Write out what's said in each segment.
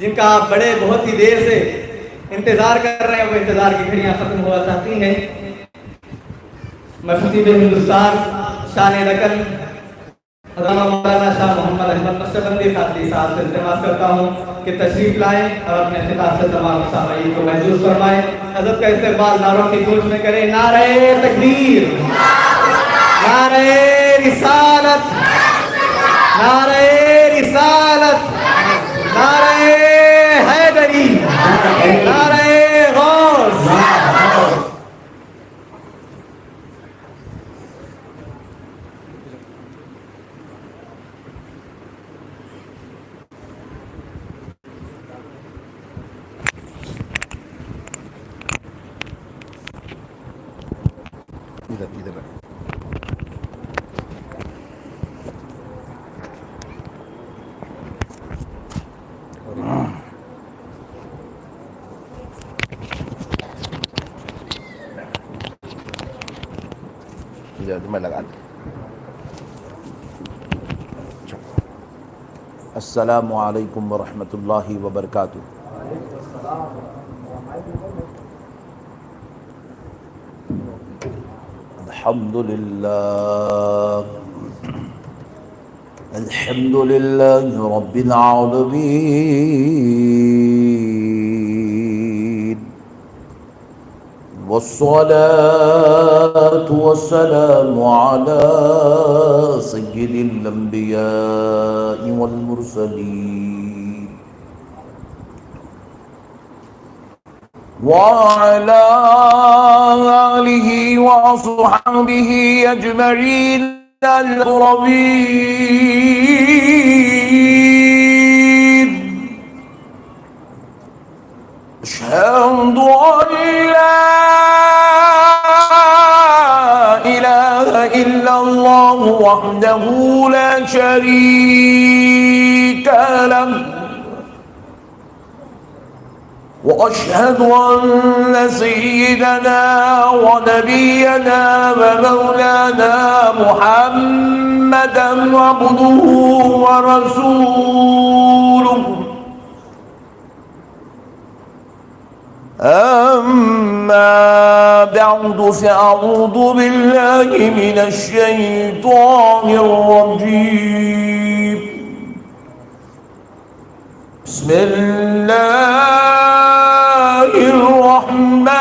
جن کا آپ بڑے بہت ہی دیر سے انتظار کر رہے ہیں، وہ انتظار کی گھڑیاں ختم ہوا چاہتی ہیں۔ میں خطیب ہندوستان شان نقل علامہ مولانا شاہ محمد احمد نقشبندی خاطری صاحب سے التماس کرتا ہوں کہ تشریف لائیں اور اپنے خطاب سے تمام سامعین کو محظوظ فرمائیں۔ حضرت کا استقبال نعروں کی گونج میں کریں۔ نعرہ تکبیر، نعرہ رسالت، نعرہ رسالت، نعرہ حیدری، نعرہ غوث۔ میں لگا دوں۔ السلام علیکم ورحمۃ اللہ وبرکاتہ۔ الحمد للہ رب العالمین، والصلاة والسلام على سيد الأنبياء والمرسلين وعلى آله وصحبه أجمعين المقربين. أشهد أن لا إله إلا الله وحده لا شريك له، وأشهد أن سيدنا ونبينا ومولانا محمدا عبده ورسوله. أما بعد فأعوذ بالله من الشيطان الرجيم. بسم الله الرحمن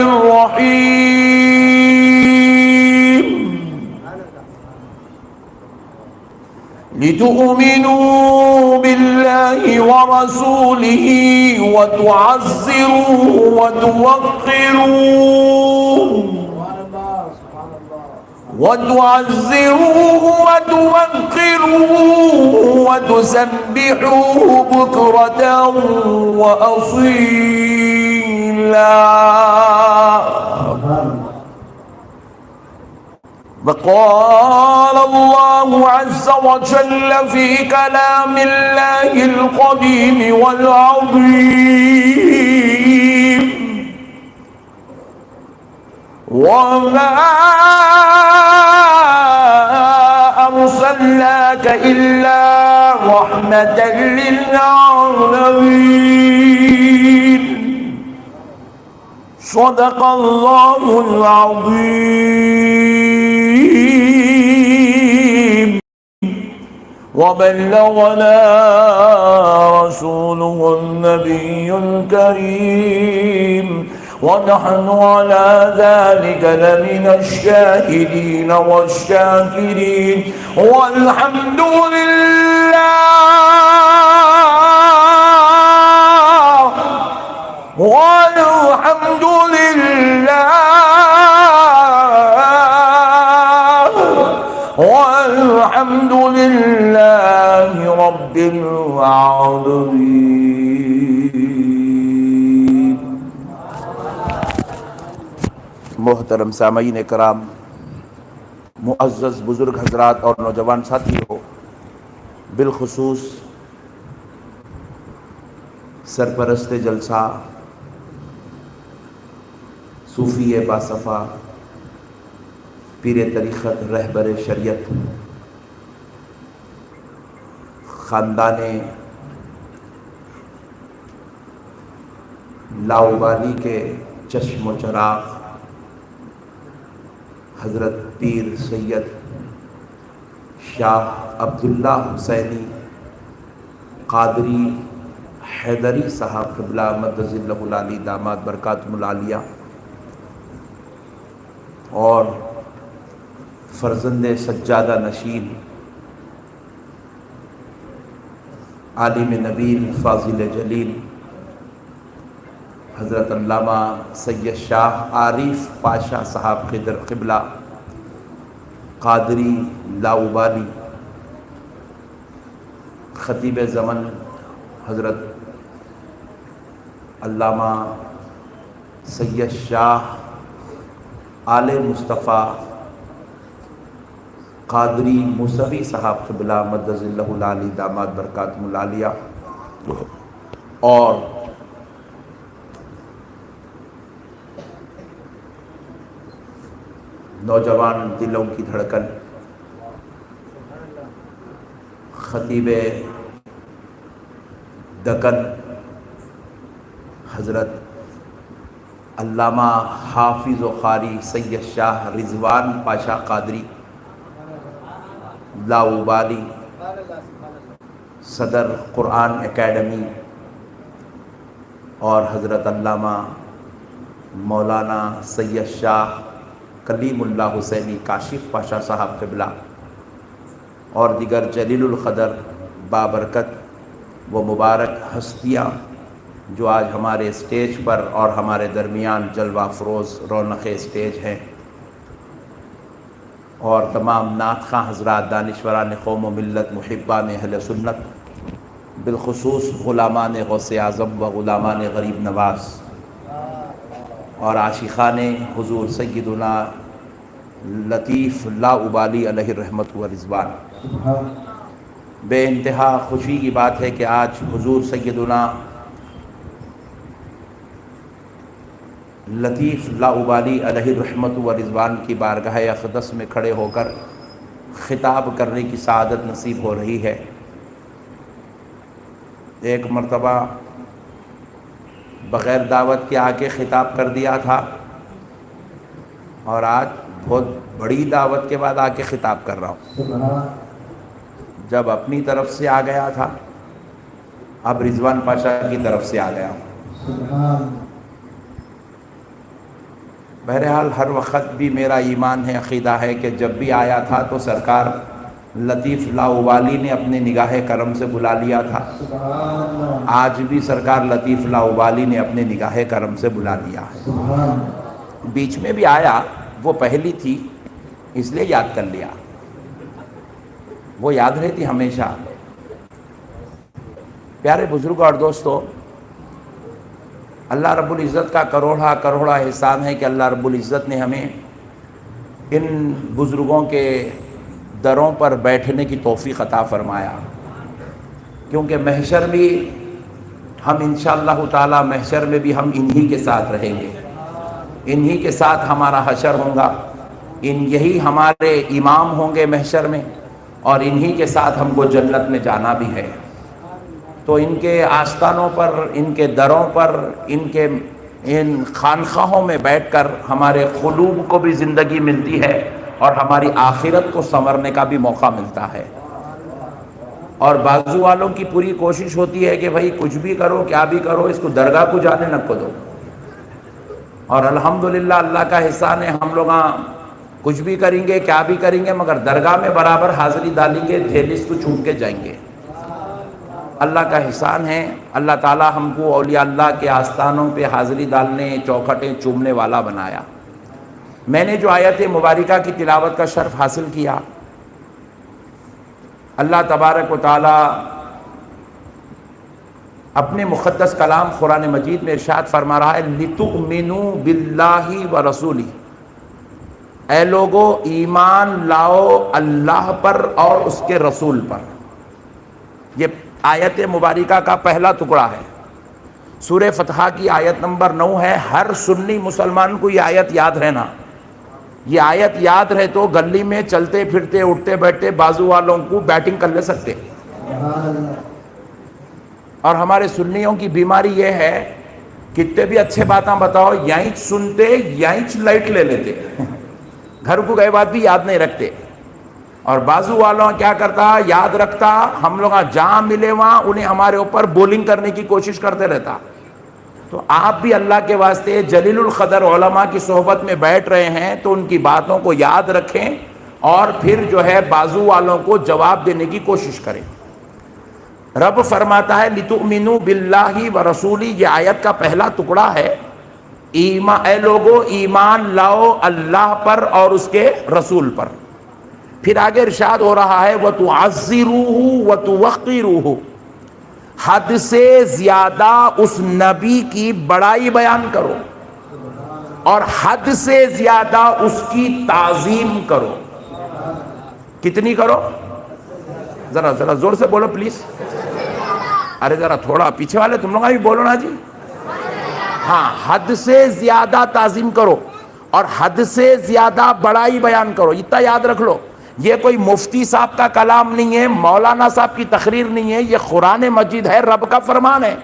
الرحيم. لتؤمنوا بالله ورسوله وتعزروه وتوقروه وتسبحوه بكرة وأصيلا. وقال الله عز وجل في كلام الله القديم والعظيم: وما أرسلناك إلا رحمة للعالمين. صدق الله العظيم. وبلغنا رسوله النبي الكريم، ونحن على ذلك لمن الشاهدين والشاكرين، والحمد لله والحمد لله والحمد لله رب العالمين. محترم سامعین کرام، معزز بزرگ حضرات اور نوجوان ساتھیوں، بالخصوص سرپرست جلسہ صوفی باصفا، پیر طریقت، رہبر شریعت، خاندان لاؤبالی کے چشم و چراغ حضرت پیر سید شاہ عبداللہ حسینی قادری حیدری صاحب قبلہ مدظ اللہ العالی داماد برکاتہم العالیہ اور فرزند سجادہ نشین عالم نبیل فاضل جلیل حضرت علامہ سید شاہ عارف پاشا صاحب قبلہ قادری لاؤبالی، خطیب زمن حضرت علامہ سید شاہ آل مصطفیٰ قادری موسوی صاحب قبلہ مدظ اللہ العالی داماد برکاتہم العالیہ اور نوجوان دلوں کی دھڑکن خطیب دکن حضرت علامہ حافظ و قاری سید شاہ رضوان پاشا قادری لاؤبالی، صدر قرآن اکیڈمی اور حضرت علامہ مولانا سید شاہ کلیم اللہ حسینی کاشف پاشا صاحب قبلہ اور دیگر جلیل القدر بابرکت و مبارک ہستیاں جو آج ہمارے اسٹیج پر اور ہمارے درمیان جلوہ افروز رونق اسٹیج ہیں، اور تمام نعت خواں حضرات، دانشوران قوم و ملت، محبان اہل سنت، بالخصوص غلامان غوث اعظم و غلامان غریب نواز اور عاشقان حضور سیدنا لطیف لاؤبالی علیہ الرحمت و رضوان، بے انتہا خوشی کی بات ہے کہ آج حضور سیدنا لطیف لاؤبالی علیہ الرحمت و رضوان کی بارگاہ اقدس میں کھڑے ہو کر خطاب کرنے کی سعادت نصیب ہو رہی ہے۔ ایک مرتبہ بغیر دعوت کے آ کے خطاب کر دیا تھا، اور آج بہت بڑی دعوت کے بعد آ کے خطاب کر رہا ہوں۔ جب اپنی طرف سے آ گیا تھا، اب رضوان پاشا کی طرف سے آ گیا ہوں۔ بہرحال ہر وقت بھی میرا ایمان ہے، عقیدہ ہے کہ جب بھی آیا تھا تو سرکار لطیف لاؤبالی نے اپنے نگاہ کرم سے بلا لیا تھا، آج بھی سرکار لطیف لاؤبالی نے اپنے نگاہ کرم سے بلا لیا ہے۔ بیچ میں بھی آیا، وہ پہلی تھی اس لیے یاد کر لیا، وہ یاد رہتی ہمیشہ۔ پیارے بزرگوں اور دوستو، اللہ رب العزت کا کروڑا کروڑا احسان ہے کہ اللہ رب العزت نے ہمیں ان بزرگوں کے دروں پر بیٹھنے کی توفیق عطا فرمایا، کیونکہ محشر بھی ہم انشاءاللہ تعالی محشر میں بھی ہم انہی کے ساتھ رہیں گے، انہی کے ساتھ ہمارا حشر ہوگا، یہی ہمارے امام ہوں گے محشر میں، اور انہی کے ساتھ ہم کو جنت میں جانا بھی ہے۔ تو ان کے آستانوں پر، ان کے دروں پر، ان خانخواہوں میں بیٹھ کر ہمارے قلوب کو بھی زندگی ملتی ہے، اور ہماری آخرت کو سنورنے کا بھی موقع ملتا ہے۔ اور بازو والوں کی پوری کوشش ہوتی ہے کہ بھائی کچھ بھی کرو، کیا بھی کرو، اس کو درگاہ کو جانے نہ کو دو۔ اور الحمدللہ اللہ کا احسان ہے، ہم لوگ کچھ بھی کریں گے، کیا بھی کریں گے، مگر درگاہ میں برابر حاضری ڈالیں گے، دہلیز کو چوم کے جائیں گے۔ اللہ کا احسان ہے، اللہ تعالی ہم کو اولیاء اللہ کے آستانوں پہ حاضری ڈالنے، چوکھٹیں چومنے والا بنایا۔ میں نے جو آیت مبارکہ کی تلاوت کا شرف حاصل کیا، اللہ تبارک و تعالی اپنے مقدس کلام قرآن مجید میں ارشاد فرما رہا ہے، لِتُؤْمِنُوا بِاللَّهِ وَرَسُولِهِ، اے لوگو ایمان لاؤ اللہ پر اور اس کے رسول پر۔ یہ آیت مبارکہ کا پہلا ٹکڑا ہے، سورہ فتح کی آیت نمبر 9 ہے۔ ہر سنی مسلمان کو یہ آیت یاد رہنا، یہ آیت یاد رہے تو گلی میں چلتے پھرتے، اٹھتے بیٹھتے، بازو والوں کو بیٹنگ کر لے سکتے۔ اور ہمارے سنیوں کی بیماری یہ ہے، کتنے بھی اچھے باتیں بتاؤ یہیں سنتے یہیں لائٹ لے لیتے، گھر کو گئے بات بھی یاد نہیں رکھتے. اور بازو والوں کیا کرتا، یاد رکھتا، ہم لوگ جہاں ملے وہاں انہیں ہمارے اوپر بولنگ کرنے کی کوشش کرتے رہتا. تو آپ بھی اللہ کے واسطے جلیل القدر علماء کی صحبت میں بیٹھ رہے ہیں تو ان کی باتوں کو یاد رکھیں اور پھر جو ہے بازو والوں کو جواب دینے کی کوشش کریں. رب فرماتا ہے لِتُؤْمِنُوا بِاللَّهِ وَرَسُولِهِ، یہ آیت کا پہلا ٹکڑا ہے. اے لوگو ایمان لاؤ اللہ پر اور اس کے رسول پر. پھر آگے ارشاد ہو رہا ہے وَتُعَزِّرُوهُ وَتُوَقِّرُوهُ، حد سے زیادہ اس نبی کی بڑائی بیان کرو اور حد سے زیادہ اس کی تعظیم کرو. کتنی کرو؟ ذرا زور سے بولو پلیز. ارے ذرا تھوڑا پیچھے والے تم لوگ بھی بولو نا جی. ہاں، حد سے زیادہ تعظیم کرو اور حد سے زیادہ بڑائی بیان کرو. اتنا یاد رکھ لو، یہ کوئی مفتی صاحب کا کلام نہیں ہے، مولانا صاحب کی تقریر نہیں ہے، یہ قرآن مجید ہے، رب کا فرمان ہے.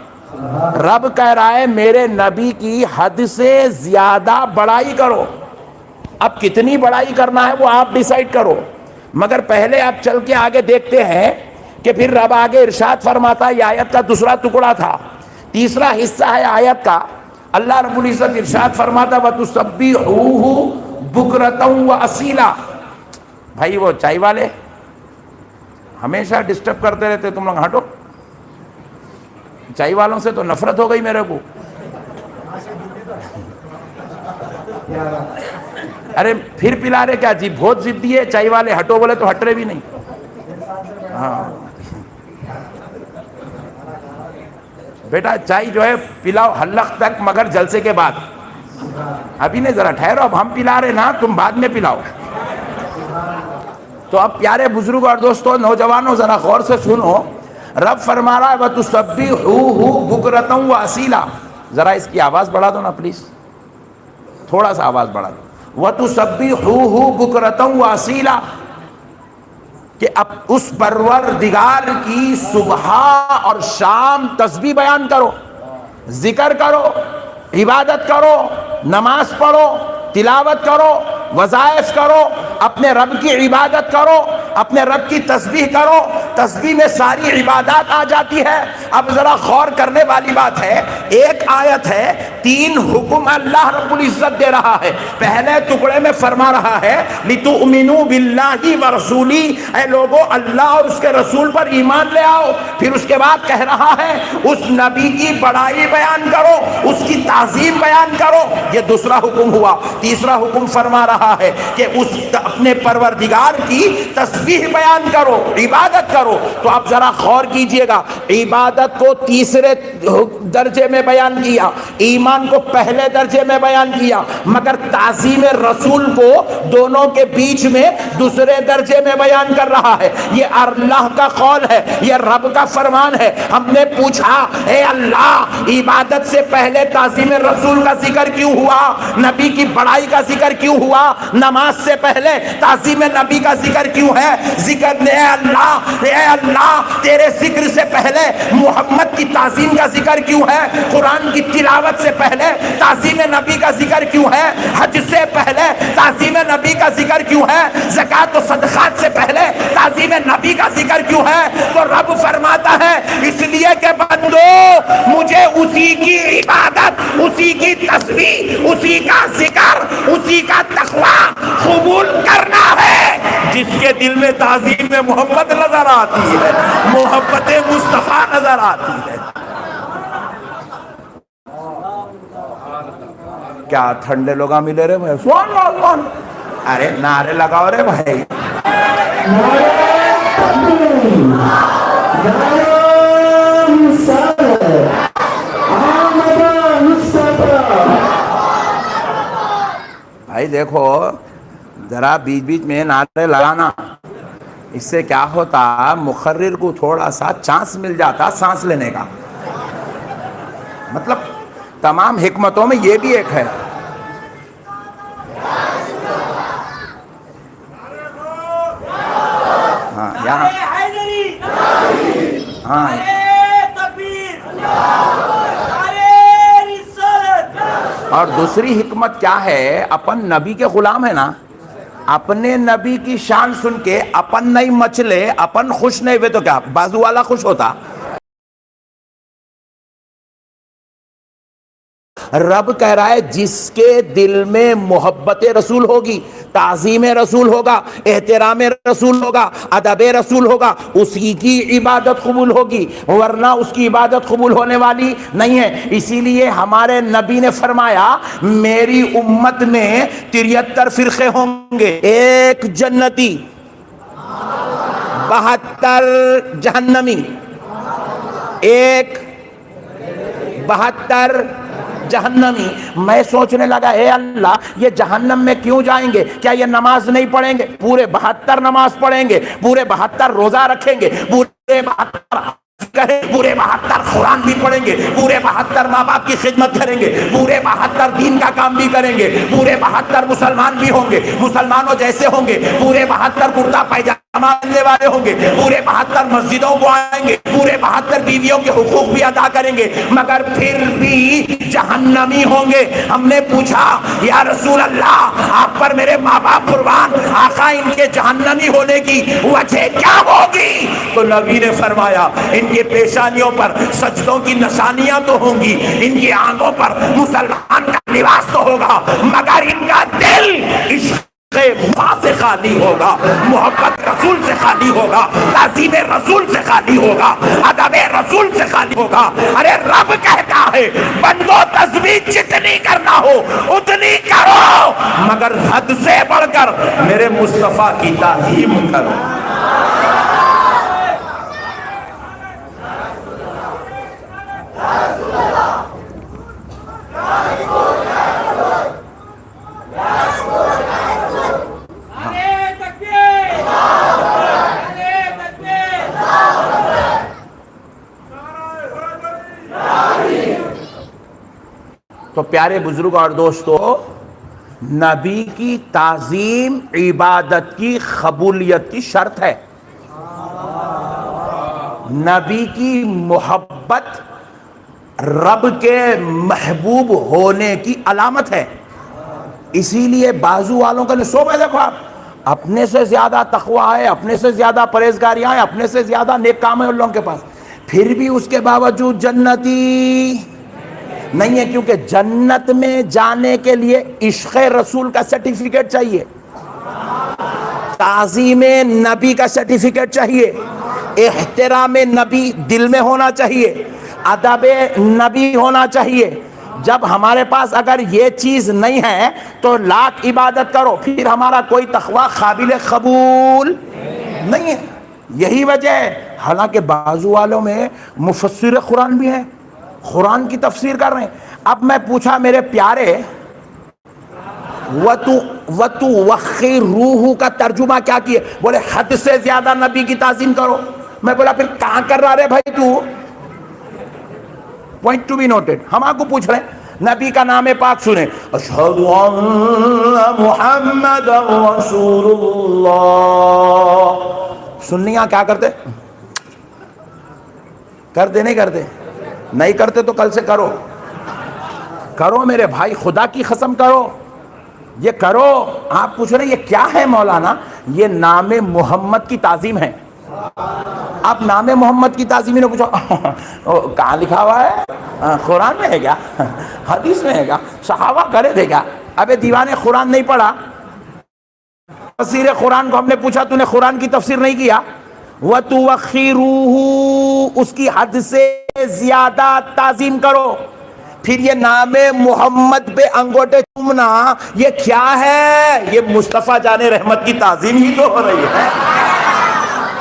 رب کہہ رہا ہے میرے نبی کی حد سے زیادہ بڑائی کرو. اب کتنی بڑائی کرنا ہے وہ آپ ڈیسائیڈ کرو، مگر پہلے آپ چل کے آگے دیکھتے ہیں کہ پھر رب آگے ارشاد فرماتا ہے. یہ آیت کا دوسرا ٹکڑا تھا، تیسرا حصہ ہے آیت کا. اللہ رب العزت ارشاد فرماتا وَتُسَبِّحُوهُ بُكْرَةً وَأَصِيلًا. بھائی وہ چائے والے ہمیشہ ڈسٹرب کرتے رہتے، تم لوگ ہٹو. چائے والوں سے تو نفرت ہو گئی میرے کو. ارے پھر پلا رہے کیا جی، بہت ضدی ہے چائے والے، ہٹو بولے تو ہٹ رہے بھی نہیں. ہاں بیٹا چائے جو ہے پلاؤ حلق تک، مگر جلسے کے بعد. ابھی نہیں، ذرا ٹھہرو، اب ہم پلا رہے نا، تم بعد میں پلاؤ. تو اب پیارے بزرگ اور دوستو، نوجوانوں ذرا غور سے سنو. رب فرما رہا ہے وَتُسَبِّحُوهُ بُكْرَةً وَأَصِيلًا. ذرا اس کی آواز بڑھا دو نا پلیز، تھوڑا سا آواز بڑھا دو. وَتُسَبِّحُوهُ بُكْرَةً وَأَصِيلًا، کہ اب اس پروردگار کی صبح اور شام تسبیح بیان کرو، ذکر کرو، عبادت کرو، نماز پڑھو، تلاوت کرو، وظائف کرو، اپنے رب کی عبادت کرو، اپنے رب کی تسبیح کرو. تسبیح میں ساری عبادات آ جاتی ہے. اب ذرا غور کرنے والی بات ہے، ایک آیت ہے، 3 حکم اللہ رب العزت دے رہا ہے. پہلے ٹکڑے میں فرما رہا ہے لِتُؤْمِنُوا بِاللَّهِ وَرَسُولِهِ، اے لوگو اللہ اور اس کے رسول پر ایمان لے آؤ. پھر اس کے بعد کہہ رہا ہے اس نبی کی بڑائی بیان کرو، اس کی تعظیم بیان کرو. یہ دوسرا حکم ہوا. تیسرا حکم فرما رہا ہے کہ اس اپنے پروردگار کی تسبیح بیان کرو، عبادت کرو. تو آپ ذرا غور کیجئے گا، عبادت کو تیسرے درجے میں بیان کیا، ایمان کو پہلے درجے میں بیان کیا، مگر تعظیم رسول کو دونوں کے بیچ میں دوسرے درجے میں بیان کر رہا ہے. یہ اللہ کا قول ہے، یہ رب کا فرمان ہے. ہم نے پوچھا اے اللہ، عبادت سے پہلے تعظیم رسول کا ذکر کیوں ہوا؟ نبی کی بڑائی کا ذکر کیوں ہوا؟ نماز سے پہلے تعظیم نبی کا ذکر کیوں ہے؟ ذکر اے اللہ تیرے ذکر سے پہلے محمد کی تعظیم کا ذکر کیوں ہے؟ قرآن کی تلاوت سے پہلے تعظیم نبی کا ذکر کیوں ہے؟ حج سے پہلے تعظیم نبی کا ذکر کیوں ہے؟ زکوٰۃ و صدقات سے پہلے تعظیم نبی کا ذکر کیوں ہے؟ تو رب فرماتا ہے اس لیے کہ بندو مجھے اسی کی عبادت، اسی کی تسبیح، اسی کا ذکر، اسی کا تقویٰ قبول کرنا ہے جس کے دل میں تعظیم محمد نظر آتی ہے، محبت مصطفیٰ نظر آتی ہے. کیا ٹھنڈے لوگاں ملے رہے بھائی؟ سوان ارے نعرے لگاؤ رے بھائی. بھائی دیکھو ذرا بیچ بیچ میں نعرے لگانا، اس سے کیا ہوتا، مقرر کو تھوڑا سا چانس مل جاتا سانس لینے کا. مطلب تمام حکمتوں میں یہ بھی ایک ہے. ہاں یہاں اور دوسری حکمت کیا ہے، اپن نبی کے غلام ہیں نا، اپنے نبی کی شان سن کے اپن نہیں مچلے، اپن خوش نہیں ہوئے تو کیا بازو والا خوش ہوتا؟ رب کہہ رہا ہے جس کے دل میں محبت رسول ہوگی، تعظیم رسول ہوگا، احترام رسول ہوگا، ادب رسول ہوگا، اسی کی عبادت قبول ہوگی، ورنہ اس کی عبادت قبول ہونے والی نہیں ہے۔ اسی لیے ہمارے نبی نے فرمایا میری امت میں 73 فرقے ہوں گے، ایک جنتی، 72 جہنمی، 72 جہنمی۔ میں سوچنے لگا اے اللہ یہ جہنم میں کیوں جائیں گے؟ کیا یہ نماز نہیں پڑھیں گے؟ پورے 72 نماز پڑھیں گے، پورے 72 روزہ رکھیں گے، پورے 72 کریں، پورے 72 قرآن بھی پڑھیں گے، پورے 72 ماں باپ کی خدمت کریں گے، پورے 72 دین کا کام بھی کریں گے، پورے 72 مسلمان بھی ہوں گے، مسلمانوں جیسے ہوں گے، پورے 72 کرتا پائجامہ پہننے والے ہوں گے، پورے 72 مسجدوں کو آئیں گے، پورے 72 بیویوں کے حقوق بھی ادا کریں گے، مگر پھر بھی جہنمی ہوں گے۔ ہم نے پوچھا یا رسول اللہ آپ پر میرے ماں باپ قربان، آقا ان کے جہنمی ہونے کی وجہ کیا ہوگی؟ تو نبی نے فرمایا ان کے پیشانیوں پر سجدوں کی نشانیاں تو ہوں گی، ان کی آنکھوں پر مسلمان کا لباس تو ہوگا، مگر ان کا دل عشق ماں سے خالی ہوگا، محبت رسول سے خالی ہوگا، تعظیم رسول سے خالی ہوگا، ادب رسول سے خالی ہوگا۔ ارے رب کہتا ہے بندو تسبیح جتنی کرنا ہو اتنی کرو، مگر حد سے بڑھ کر میرے مصطفیٰ کی تعظیم کرو۔ تو پیارے بزرگ اور دوستو، نبی کی تعظیم عبادت کی قبولیت کی شرط ہے، نبی کی محبت رب کے محبوب ہونے کی علامت ہے۔ اسی لیے بازو والوں کا نصوب ہے، دیکھو آپ اپنے سے زیادہ تقویٰ ہے، اپنے سے زیادہ پرہیزگاریاں ہیں، اپنے سے زیادہ نیک کام ہے ان لوگوں کے پاس، پھر بھی اس کے باوجود جنتی نہیں ہے، کیونکہ جنت میں جانے کے لیے عشق رسول کا سرٹیفکیٹ چاہیے، تعظیم نبی کا سرٹیفکیٹ چاہیے، احترام نبی دل میں ہونا چاہیے، ادب نبی ہونا چاہیے۔ جب ہمارے پاس اگر یہ چیز نہیں ہے تو لاکھ عبادت کرو، پھر ہمارا کوئی تقویٰ قابل قبول نہیں ہے۔ یہی وجہ ہے، حالانکہ بازو والوں میں مفسر قرآن بھی ہیں، قرآن کی تفسیر کر رہے ہیں۔ اب میں پوچھا میرے پیارے وَتُوَخِّرُوهُ کا ترجمہ کیا کیے؟ بولے حد سے زیادہ نبی کی تعظیم کرو۔ میں بولا پھر کہاں کر رہا رہے بھائی تو؟ Point to be noted. ہم آپ کو پوچھ رہے ہیں نبی کا نام پاک سنیں، اشہد ان محمد رسول اللہ، سنیاں کیا کرتے؟ کرتے نہیں کرتے؟ نہیں کرتے تو کل سے کرو، کرو میرے بھائی، خدا کی قسم کرو، یہ کرو۔ آپ پوچھ رہے ہیں یہ کیا ہے مولانا؟ یہ نام محمد کی تعظیم ہے۔ آپ نام محمد کی تعظیم نے پوچھا کہاں لکھا ہوا ہے؟ قرآن میں ہے کیا؟ حدیث میں ہے کیا؟ صحابہ کرے تھے کیا؟ ابے دیوانے قرآن نہیں پڑھا؟ تفسیر قرآن کو ہم نے پوچھا تو نے قرآن کی تفسیر نہیں کیا؟ وَتُوَخِّرُوهُ اس کی حد سے زیادہ تعظیم کرو۔ پھر یہ نام محمد پہ انگوٹھے چومنا یہ کیا ہے؟ یہ مصطفیٰ جان رحمت کی تعظیم ہی تو ہو رہی ہے،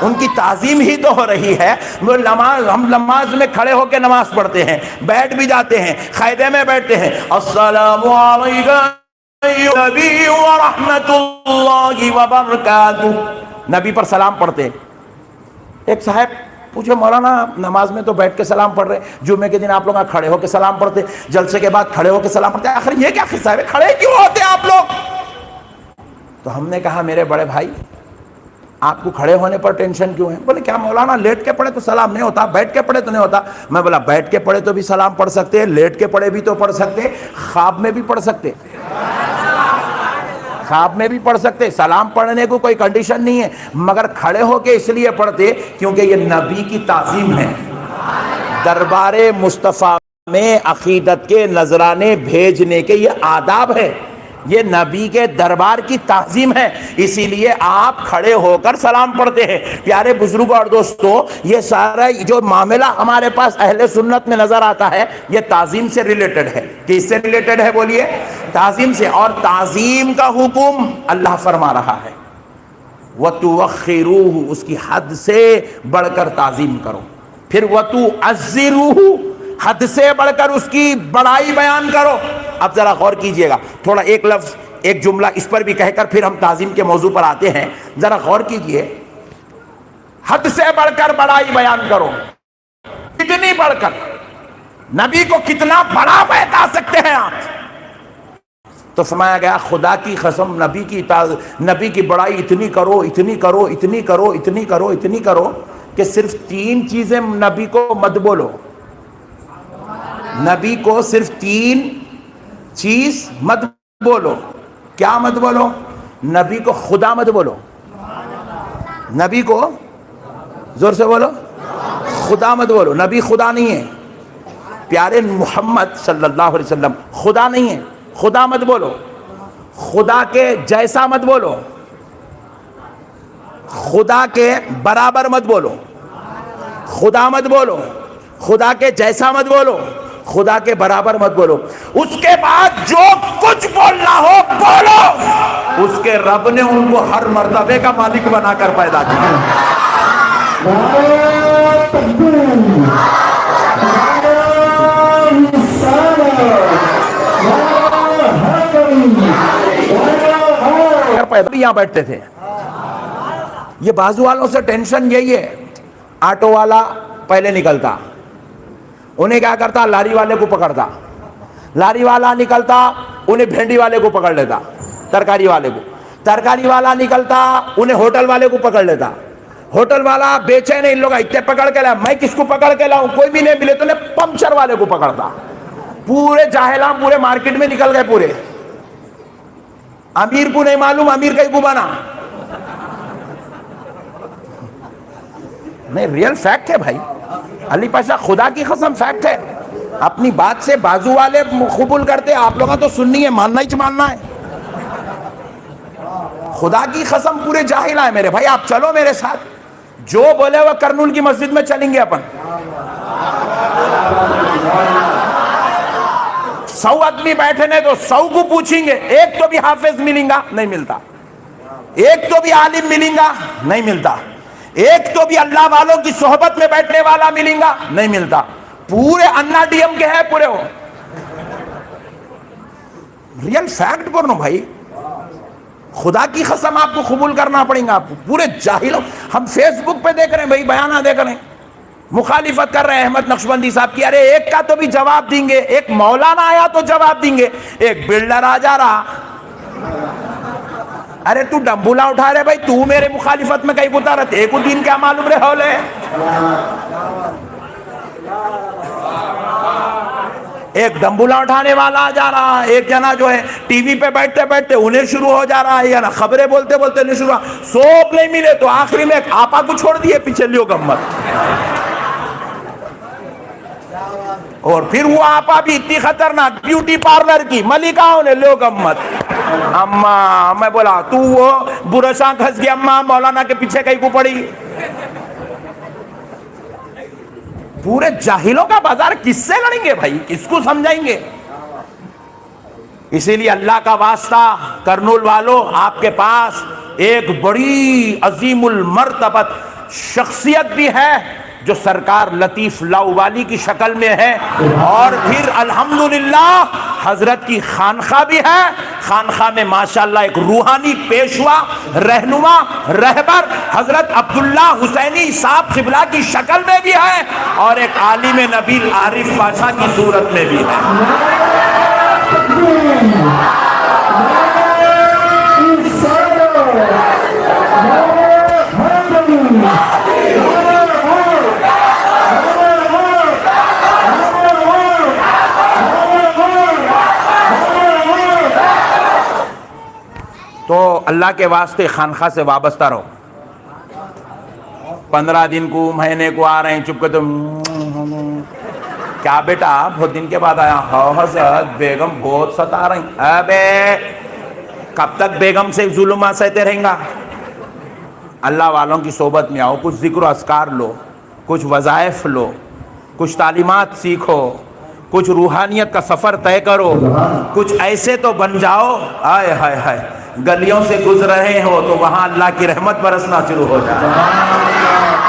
ان کی تعظیم ہی تو ہو رہی ہے۔ ہم نماز میں کھڑے ہو کے نماز پڑھتے ہیں، بیٹھ بھی جاتے ہیں، قاعدے میں بیٹھتے ہیں، السلام علیکم نبی ورحمت اللہ وبرکاتہ، نبی پر سلام پڑھتے ہیں۔ ایک صاحب پوچھے مولانا نماز میں تو بیٹھ کے سلام پڑھ رہے، جمعے کے دن آپ لوگ کھڑے ہو کے سلام پڑھتے، جلسے کے بعد کھڑے ہو کے سلام پڑھتے، آخر یہ کیا قصہ ہے؟ کھڑے کیوں ہوتے آپ لوگ؟ تو ہم نے کہا میرے بڑے بھائی آپ کو کھڑے ہونے پر ٹینشن کیوں ہے؟ بولے کیا مولانا لیٹ کے پڑھے تو سلام نہیں ہوتا، بیٹھ کے پڑھے تو نہیں ہوتا؟ میں بولا بیٹھ کے پڑھے تو بھی سلام پڑھ سکتے ہیں، لیٹ کے پڑھے بھی تو پڑھ سکتے، خواب میں بھی پڑھ سکتے، خواب میں بھی پڑھ سکتے۔ سلام پڑھنے کو کوئی کنڈیشن نہیں ہے، مگر کھڑے ہو کے اس لیے پڑھتے کیونکہ یہ نبی کی تعظیم ہے۔ دربار مصطفیٰ میں عقیدت کے نذرانے بھیجنے کے یہ آداب ہے، یہ نبی کے دربار کی تعظیم ہے، اسی لیے آپ کھڑے ہو کر سلام پڑھتے ہیں۔ پیارے بزرگوں اور دوستو، یہ سارا جو معاملہ ہمارے پاس اہل سنت میں نظر آتا ہے یہ تعظیم سے ریلیٹڈ ہے۔ کس سے ریلیٹڈ ہے بولیے؟ تعظیم سے۔ اور تعظیم کا حکم اللہ فرما رہا ہے وَتُوَخِّرُوهُ، اس کی حد سے بڑھ کر تعظیم کرو۔ پھر وَتُعَزِّرُوهُ، حد سے بڑھ کر اس کی بڑائی بیان کرو۔ اب ذرا غور کیجئے گا، تھوڑا ایک لفظ ایک جملہ اس پر بھی کہہ کر پھر ہم تعظیم کے موضوع پر آتے ہیں۔ ذرا غور کیجئے، حد سے بڑھ کر بڑائی بیان کرو، کتنی بڑھ کر؟ نبی کو کتنا بڑا بتا سکتے ہیں آپ؟ تو فرمایا گیا خدا کی قسم نبی کی بڑائی اتنی کرو، اتنی کرو، اتنی کرو، اتنی کرو، اتنی کرو کہ صرف 3 چیزیں نبی کو مت بولو۔ نبی کو صرف 3 چیز مت بولو۔ کیا مت بولو؟ نبی کو خدا مت بولو، نبی کو زور سے بولو خدا مت بولو۔ نبی خدا نہیں ہے، پیارے محمد صلی اللہ علیہ وسلم خدا نہیں ہے، خدا مت بولو۔ خدا کے جیسا مت بولو، خدا کے برابر مت بولو، خدا مت بولو، خدا کے جیسا مت بولو، خدا کے برابر مت بولو۔ اس کے بعد جو کچھ بولنا ہو بولو۔ اس کے رب نے ان کو ہر مرتبے کا مالک بنا کر پیدا کیا۔ یہاں بیٹھتے تھے، یہ بازو والوں سے ٹینشن یہی ہے۔ آٹو والا پہلے نکلتا، انہیں کیا کرتا؟ لاری والے کو پکڑتا، لاری والا نکلتا انہیں بھنڈی والے کو پکڑ لیتا، ترکاری والے کو، ترکاری والا نکلتا انہیں ہوٹل والے کو پکڑ لیتا، ہوٹل والا بیچے نہیں، ان لوگ اتنے پکڑ کے لایا، میں کس کو پکڑ کے لاؤں؟ کوئی بھی نہیں ملے تو انہیں پنچر والے کو پکڑتا۔ پورے جاہلاں پورے مارکیٹ میں نکل گئے پورے۔ امیر کو نہیں معلوم امیر کہیں کو بنا، نہیں ریئل فیکٹ ہے بھائی، علی پاشا خدا کی قسم فیکٹ ہے۔ اپنی بات سے بازو والے قبول کرتے، آپ لوگوں تو سننی ہے، ماننا ہی ماننا ہے۔ خدا کی قسم پورے جاہل ہیں میرے بھائی، آپ چلو میرے ساتھ، جو بولے وہ کرنول کی مسجد میں چلیں گے اپن۔ 100 آدمی بیٹھنے تو 100 کو پوچھیں گے، ایک تو بھی حافظ ملیں گا؟ نہیں ملتا۔ ایک تو بھی عالم ملیں گا؟ نہیں ملتا۔ ایک تو بھی اللہ والوں کی صحبت میں بیٹھنے والا ملیں گا؟ نہیں ملتا۔ پورے انا ڈی ایم کے ہیں پورے ہو۔ ریئل فیکٹ بولو بھائی، خدا کی قسم آپ کو قبول کرنا پڑیں گا۔ آپ کو پورے جاہلوں، ہم فیس بک پہ دیکھ رہے ہیں بھائی، بیانات دیکھ رہے ہیں، مخالفت کر رہے ہیں احمد نقشبندی صاحب کی، ارے ایک کا تو بھی جواب دیں گے، ایک مولانا آیا تو جواب دیں گے، ایک بلڈر آ جا رہا، ارے تو ڈمبولا اٹھا رہے بھائی، تو میرے مخالفت میں کہیں گتا رہتے، ایک دین کیا معلوم رہے ہو لے۔ ایک ڈمبولا اٹھانے والا آ جا رہا، ایک جنا جو ہے ٹی وی پہ بیٹھتے بیٹھتے انہیں شروع ہو جا رہا ہے، یا نا خبریں بولتے بولتے انہیں شروع، سوپ نہیں ملے تو آخری میں ایک آپا کو چھوڑ دیے پیچھے، لیو گمت۔ اور پھر وہ آپا بھی اتنی خطرناک، بیوٹی پارلر کی ملکاؤں نے، لو گمت۔ اماں میں بولا تو وہ برشاں گھس گیا، اماں مولانا کے پیچھے کہیں کو پڑی۔ پورے جاہلوں کا بازار کس سے لڑیں گے بھائی، کس کو سمجھائیں گے؟ اسی لیے اللہ کا واسطہ کرنول والوں، آپ کے پاس ایک بڑی عظیم المرتبت شخصیت بھی ہے جو سرکار لطیف لاؤوالی کی شکل میں ہے، اور پھر الحمدللہ حضرت کی خانخواہ بھی ہے۔ خانخواہ میں ماشاءاللہ ایک روحانی پیشوا، رہنما، رہبر حضرت عبداللہ حسینی صاحب قبلہ کی شکل میں بھی ہے، اور ایک عالم نبیل عارف پاشا کی صورت میں بھی ہے۔ تو اللہ کے واسطے خانقاہ سے وابستہ رہو. 15 دن کو مہینے کو آ رہے ہیں چپ کے تو کیا بیٹا بہت دن کے بعد آیا. ہاں حضرت بیگم بہت ستا رہی. ابے کب تک بیگم سے ظلمات سہتے رہیں گا؟ اللہ والوں کی صحبت میں آؤ, کچھ ذکر و اذکار لو, کچھ وظائف لو, کچھ تعلیمات سیکھو, کچھ روحانیت کا سفر طے کرو, کچھ ایسے تو بن جاؤ. ہائے ہائے ہائے, گلیوں سے گزر رہے ہو تو وہاں اللہ کی رحمت برسنا شروع ہو جائے.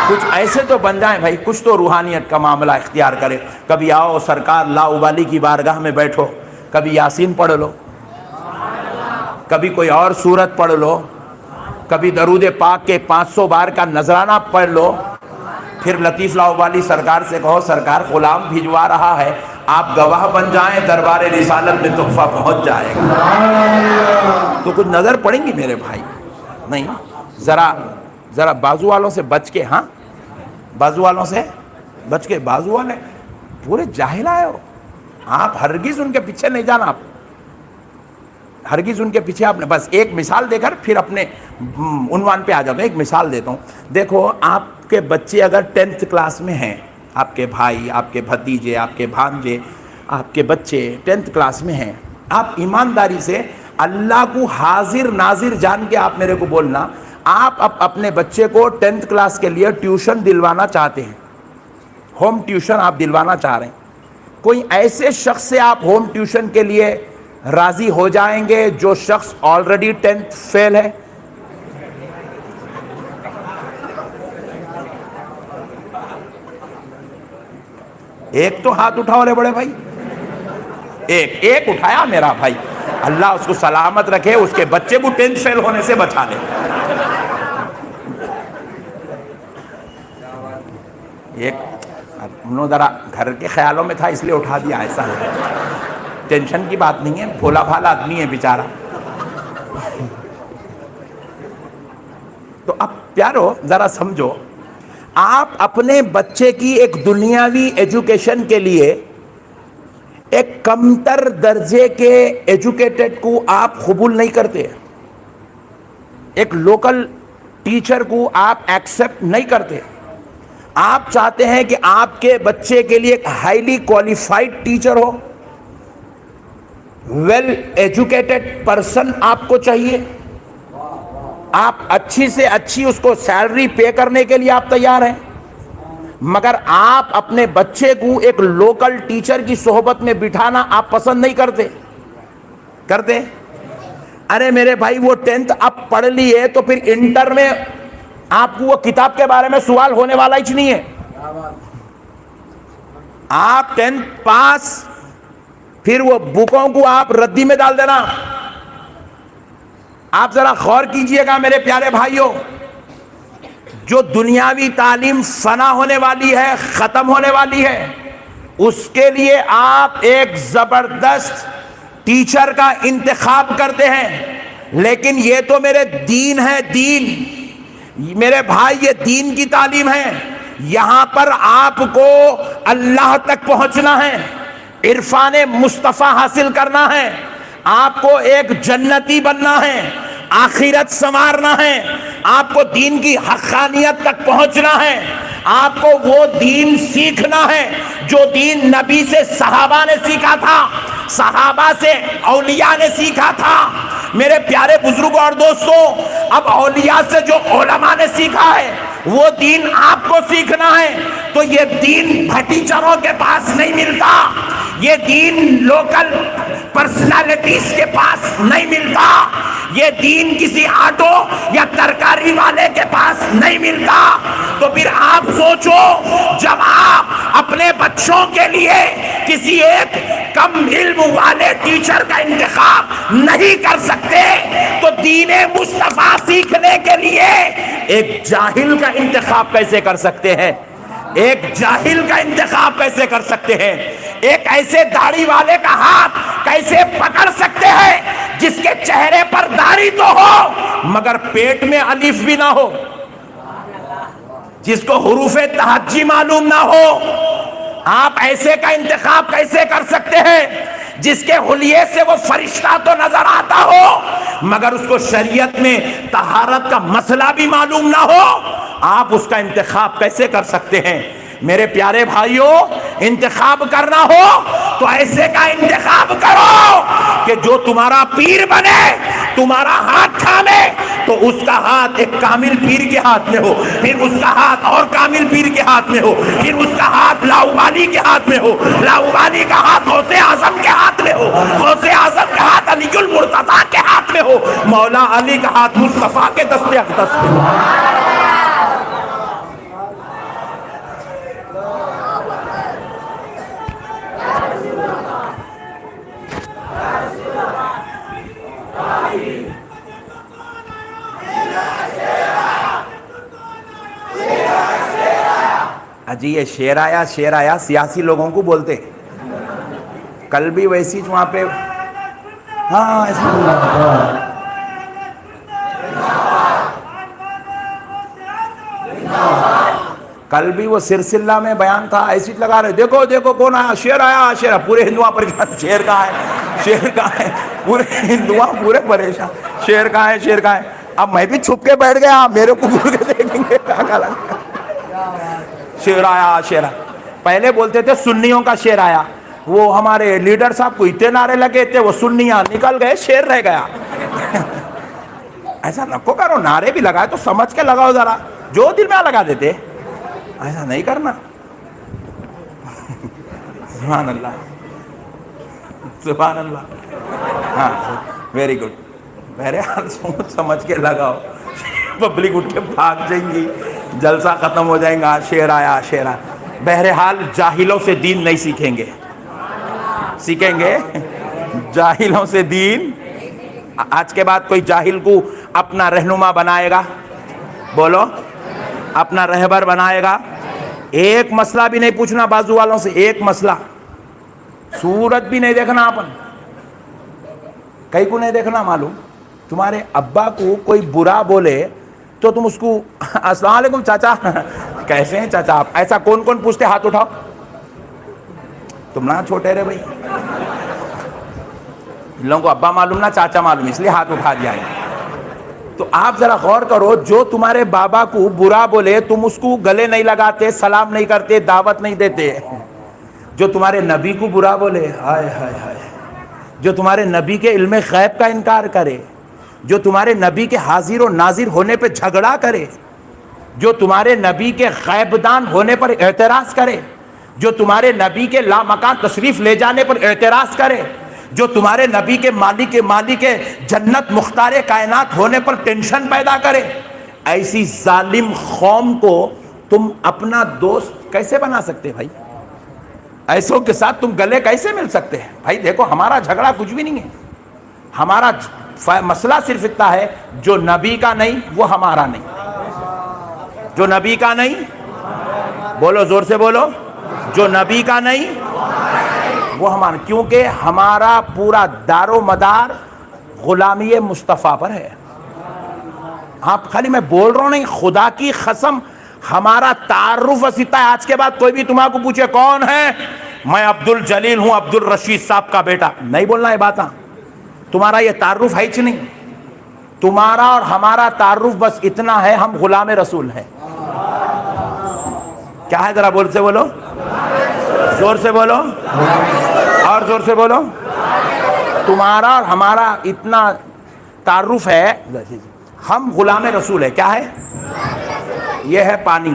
کچھ ایسے تو بن جائیں بھائی, کچھ تو روحانیت کا معاملہ اختیار کرے. کبھی آؤ سرکار لا ابالی کی بارگاہ میں بیٹھو, کبھی یاسین پڑھ لو, کبھی کوئی اور سورت پڑھ لو, کبھی درود پاک کے 500 بار کا نذرانہ پڑھ لو. پھر لطیف لا ابالی سرکار سے کہو سرکار غلام بھجوا رہا ہے, آپ گواہ بن جائیں, دربار رسالت میں تحفہ پہنچ جائے گا. تو کچھ نظر پڑیں گی میرے بھائی؟ نہیں, ذرا بازو والوں سے بچ کے. ہاں بازو والوں سے بچ کے. بازو والے پورے جاہل آئے ہو آپ, ہرگز ان کے پیچھے نہیں جانا. آپ ہرگز ان کے پیچھے آپ نے, بس ایک مثال دے کر پھر اپنے عنوان پہ آ جاتا ہوں. ایک مثال دیتا ہوں. دیکھو آپ کے بچے اگر 10th کلاس میں ہیں, آپ کے بھائی, آپ کے بھتیجے, آپ کے بھانجے, آپ کے بچے 10th کلاس میں ہیں, آپ ایمانداری سے اللہ کو حاضر ناظر جان کے آپ میرے کو بولنا, آپ اپنے بچے کو 10th کلاس کے لیے ٹیوشن دلوانا چاہتے ہیں, ہوم ٹیوشن آپ دلوانا چاہ رہے ہیں. کوئی ایسے شخص سے آپ ہوم ٹیوشن کے لیے راضی ہو جائیں گے جو شخص آلریڈی 10th فیل ہے؟ ایک تو ہاتھ اٹھاؤ رے بڑے بھائی, ایک اٹھایا میرا بھائی. اللہ اس کو سلامت رکھے, اس کے بچے کو 10th فیل ہونے سے بچا لے. ایک انہوں ذرا گھر کے خیالوں میں تھا اس لیے اٹھا دیا, ایسا ہے, ٹینشن کی بات نہیں ہے, بھولا بھالا آدمی ہے بیچارہ. تو اب پیارو ذرا سمجھو, آپ اپنے بچے کی ایک دنیاوی ایجوکیشن کے لیے ایک کمتر درجے کے ایجوکیٹڈ کو آپ قبول نہیں کرتے, ایک لوکل ٹیچر کو آپ ایکسپٹ نہیں کرتے. آپ چاہتے ہیں کہ آپ کے بچے کے لیے ایک ہائیلی کوالیفائڈ ٹیچر ہو, ویل ایجوکیٹڈ پرسن آپ کو چاہیے. آپ اچھی سے اچھی اس کو سیلری پے کرنے کے لیے آپ تیار ہیں, مگر آپ اپنے بچے کو ایک لوکل ٹیچر کی صحبت میں بٹھانا آپ پسند نہیں کرتے. ارے میرے بھائی وہ 10th اب پڑھ لی ہے تو پھر انٹر میں آپ کو وہ کتاب کے بارے میں سوال ہونے والا ہی نہیں ہے. آپ 10th پاس, پھر وہ بکوں کو آپ ردی میں ڈال دینا. آپ ذرا غور کیجئے گا میرے پیارے بھائیوں, جو دنیاوی تعلیم فنا ہونے والی ہے, ختم ہونے والی ہے, اس کے لیے آپ ایک زبردست ٹیچر کا انتخاب کرتے ہیں. لیکن یہ تو میرے دین ہے, دین میرے بھائی, یہ دین کی تعلیم ہے. یہاں پر آپ کو اللہ تک پہنچنا ہے, عرفان مصطفیٰ حاصل کرنا ہے, آپ کو ایک جنتی بننا ہے, آخرت سنوارنا ہے, آپ کو دین کی حقانیت تک پہنچنا ہے, آپ کو وہ دین سیکھنا ہے جو دین نبی سے صحابہ نے سیکھا تھا, صحابہ سے اولیاء نے سیکھا تھا. میرے پیارے بزرگوں اور دوستوں, اب اولیاء سے جو علماء نے سیکھا ہے وہ دین آپ کو سیکھنا ہے. تو یہ دین بھٹیچروں کے پاس نہیں ملتا, یہ دین لوکل پرسنالٹیز کے پاس نہیں ملتا, یہ دین کسی آٹو یا ترکاری والے کے پاس نہیں ملتا. تو پھر آپ سوچو, جب آپ اپنے بچوں کے لیے کسی ایک کم علم والے ٹیچر کا انتخاب نہیں کر سکتے تو دین مصطفیٰ سیکھنے کے لیے ایک جاہل کا انتخاب کیسے کر سکتے ہیں؟ ایک جاہل کا انتخاب کیسے کر سکتے ہیں؟ ایک ایسے داڑھی والے کا ہاتھ کیسے پکڑ سکتے ہیں جس کے چہرے پر داڑھی تو ہو مگر پیٹ میں الف بھی نہ ہو؟ جس کو حروف تہجی معلوم نہ ہو، آپ ایسے کا انتخاب کیسے کر سکتے ہیں جس کے حلیے سے وہ فرشتہ تو نظر آتا ہو مگر اس کو شریعت میں طہارت کا مسئلہ بھی معلوم نہ ہو؟ آپ اس کا انتخاب کیسے کر سکتے ہیں؟ میرے پیارے بھائیوں، انتخاب کرنا ہو تو ایسے کا انتخاب کرو کہ جو تمہارا پیر بنے، تمہارا ہاتھ تھامے تو اس کا ہاتھ ایک کامل پیر کے ہاتھ میں ہو، پھر اس کا ہاتھ اور کامل پیر کے ہاتھ میں ہو، پھر اس کا ہاتھ لاؤبالی کے ہاتھ میں ہو، لاؤبالی کا ہاتھ غوث اعظم کے ہاتھ میں ہو، غوث اعظم کا ہاتھ علی المرتضیٰ کے ہاتھ میں ہو، مولا علی کا ہاتھ مصطفیٰ کے دست اقدس میں ہو۔ جی یہ شیر آیا سیاسی لوگوں کو بولتے، کل بھی ویسی وہاں پہ ہاں کل بھی وہ سرسلہ میں بیان تھا، ایسی لگا رہے دیکھو دیکھو کون آیا، شیر آیا، پورے ہندوؤں پر شیر کہاں ہے، پورے ہندوؤں پورے پریشان، شیر کہاں ہے۔ اب میں بھی چھپ کے بیٹھ گیا، میرے کو بھول کے دیکھیں گے کیا لگا، شیر آیا۔ پہلے بولتے تھے سنیوں کا شیر آیا، وہ ہمارے لیڈر صاحب کو اتنے نعرے لگے تھے، وہ سنیاں نکل گئے، شیر رہ گیا۔ ایسا نکو کرو، نعرے بھی لگائے تو سمجھ کے لگاؤ ذرا، جو دل میں لگا دیتے ایسا نہیں کرنا۔ سبحان اللہ، سبحان اللہ، ہاں ویری گڈ۔ بہرحال سوچ سمجھ کے لگاؤ، پبلک اٹھ کے بھاگ جائیں گی، جلسہ ختم ہو جائیں گا، شیر آیا۔ بہرحال جاہلوں سے دین نہیں سیکھیں گے جاہلوں سے دین۔ آج کے بعد کوئی جاہل کو اپنا رہنما بنائے گا، بولو اپنا رہبر بنائے گا، ایک مسئلہ بھی نہیں پوچھنا بازو والوں سے، ایک مسئلہ، صورت بھی نہیں دیکھنا، اپن کئی کو نہیں دیکھنا۔ معلوم تمہارے ابا کو کوئی برا بولے تو تم اس کو السلام علیکم چاچا، کیسے ہیں چاچا آپ، ایسا کون پوچھتے؟ ہاتھ اٹھاؤ، تم نہ چھوٹے رہے بھائی، ان لوگوں کو ابا معلوم نہ چاچا معلوم، اس لیے ہاتھ اٹھا دیا ہے۔ تو آپ ذرا غور کرو، جو تمہارے بابا کو برا بولے تم اس کو گلے نہیں لگاتے، سلام نہیں کرتے، دعوت نہیں دیتے۔ جو تمہارے نبی کو برا بولے، ہائے ہائے ہائے، جو تمہارے نبی کے علم غیب کا انکار کرے، جو تمہارے نبی کے حاضر و ناظر ہونے پہ جھگڑا کرے، جو تمہارے نبی کے غیب دان ہونے پر اعتراض کرے، جو تمہارے نبی کے لامکان تشریف لے جانے پر اعتراض کرے، جو تمہارے نبی کے مالک جنت مختار کائنات ہونے پر ٹینشن پیدا کرے، ایسی ظالم قوم کو تم اپنا دوست کیسے بنا سکتے بھائی؟ ایسوں کے ساتھ تم گلے کیسے مل سکتے ہیں بھائی؟ دیکھو ہمارا جھگڑا کچھ بھی نہیں ہے، ہمارا مسئلہ صرف اتنا ہے، جو نبی کا نہیں وہ ہمارا نہیں، جو نبی کا نہیں، بولو زور سے بولو، جو نبی کا نہیں وہ ہمارا، کیونکہ ہمارا پورا دار و مدار غلامی مصطفیٰ پر ہے۔ آپ خالی میں بول رہا ہوں نہیں، خدا کی قسم ہمارا تعارف وسیطہ ہے۔ آج کے بعد کوئی بھی تمہارے کو پوچھے کون ہے، میں عبد الجلیل ہوں، عبد الرشید صاحب کا بیٹا، نہیں بولنا ہے باتاں، تمہارا یہ تعارف ہے نہیں، تمہارا اور ہمارا تعارف بس اتنا ہے، ہم غلام رسول ہیں۔ کیا ہے ذرا بول سے بولو، زور سے بولو اور زور سے بولو، تمہارا اور ہمارا اتنا تعارف ہے، ہم غلام رسول ہے۔ کیا ہے؟ یہ ہے پانی۔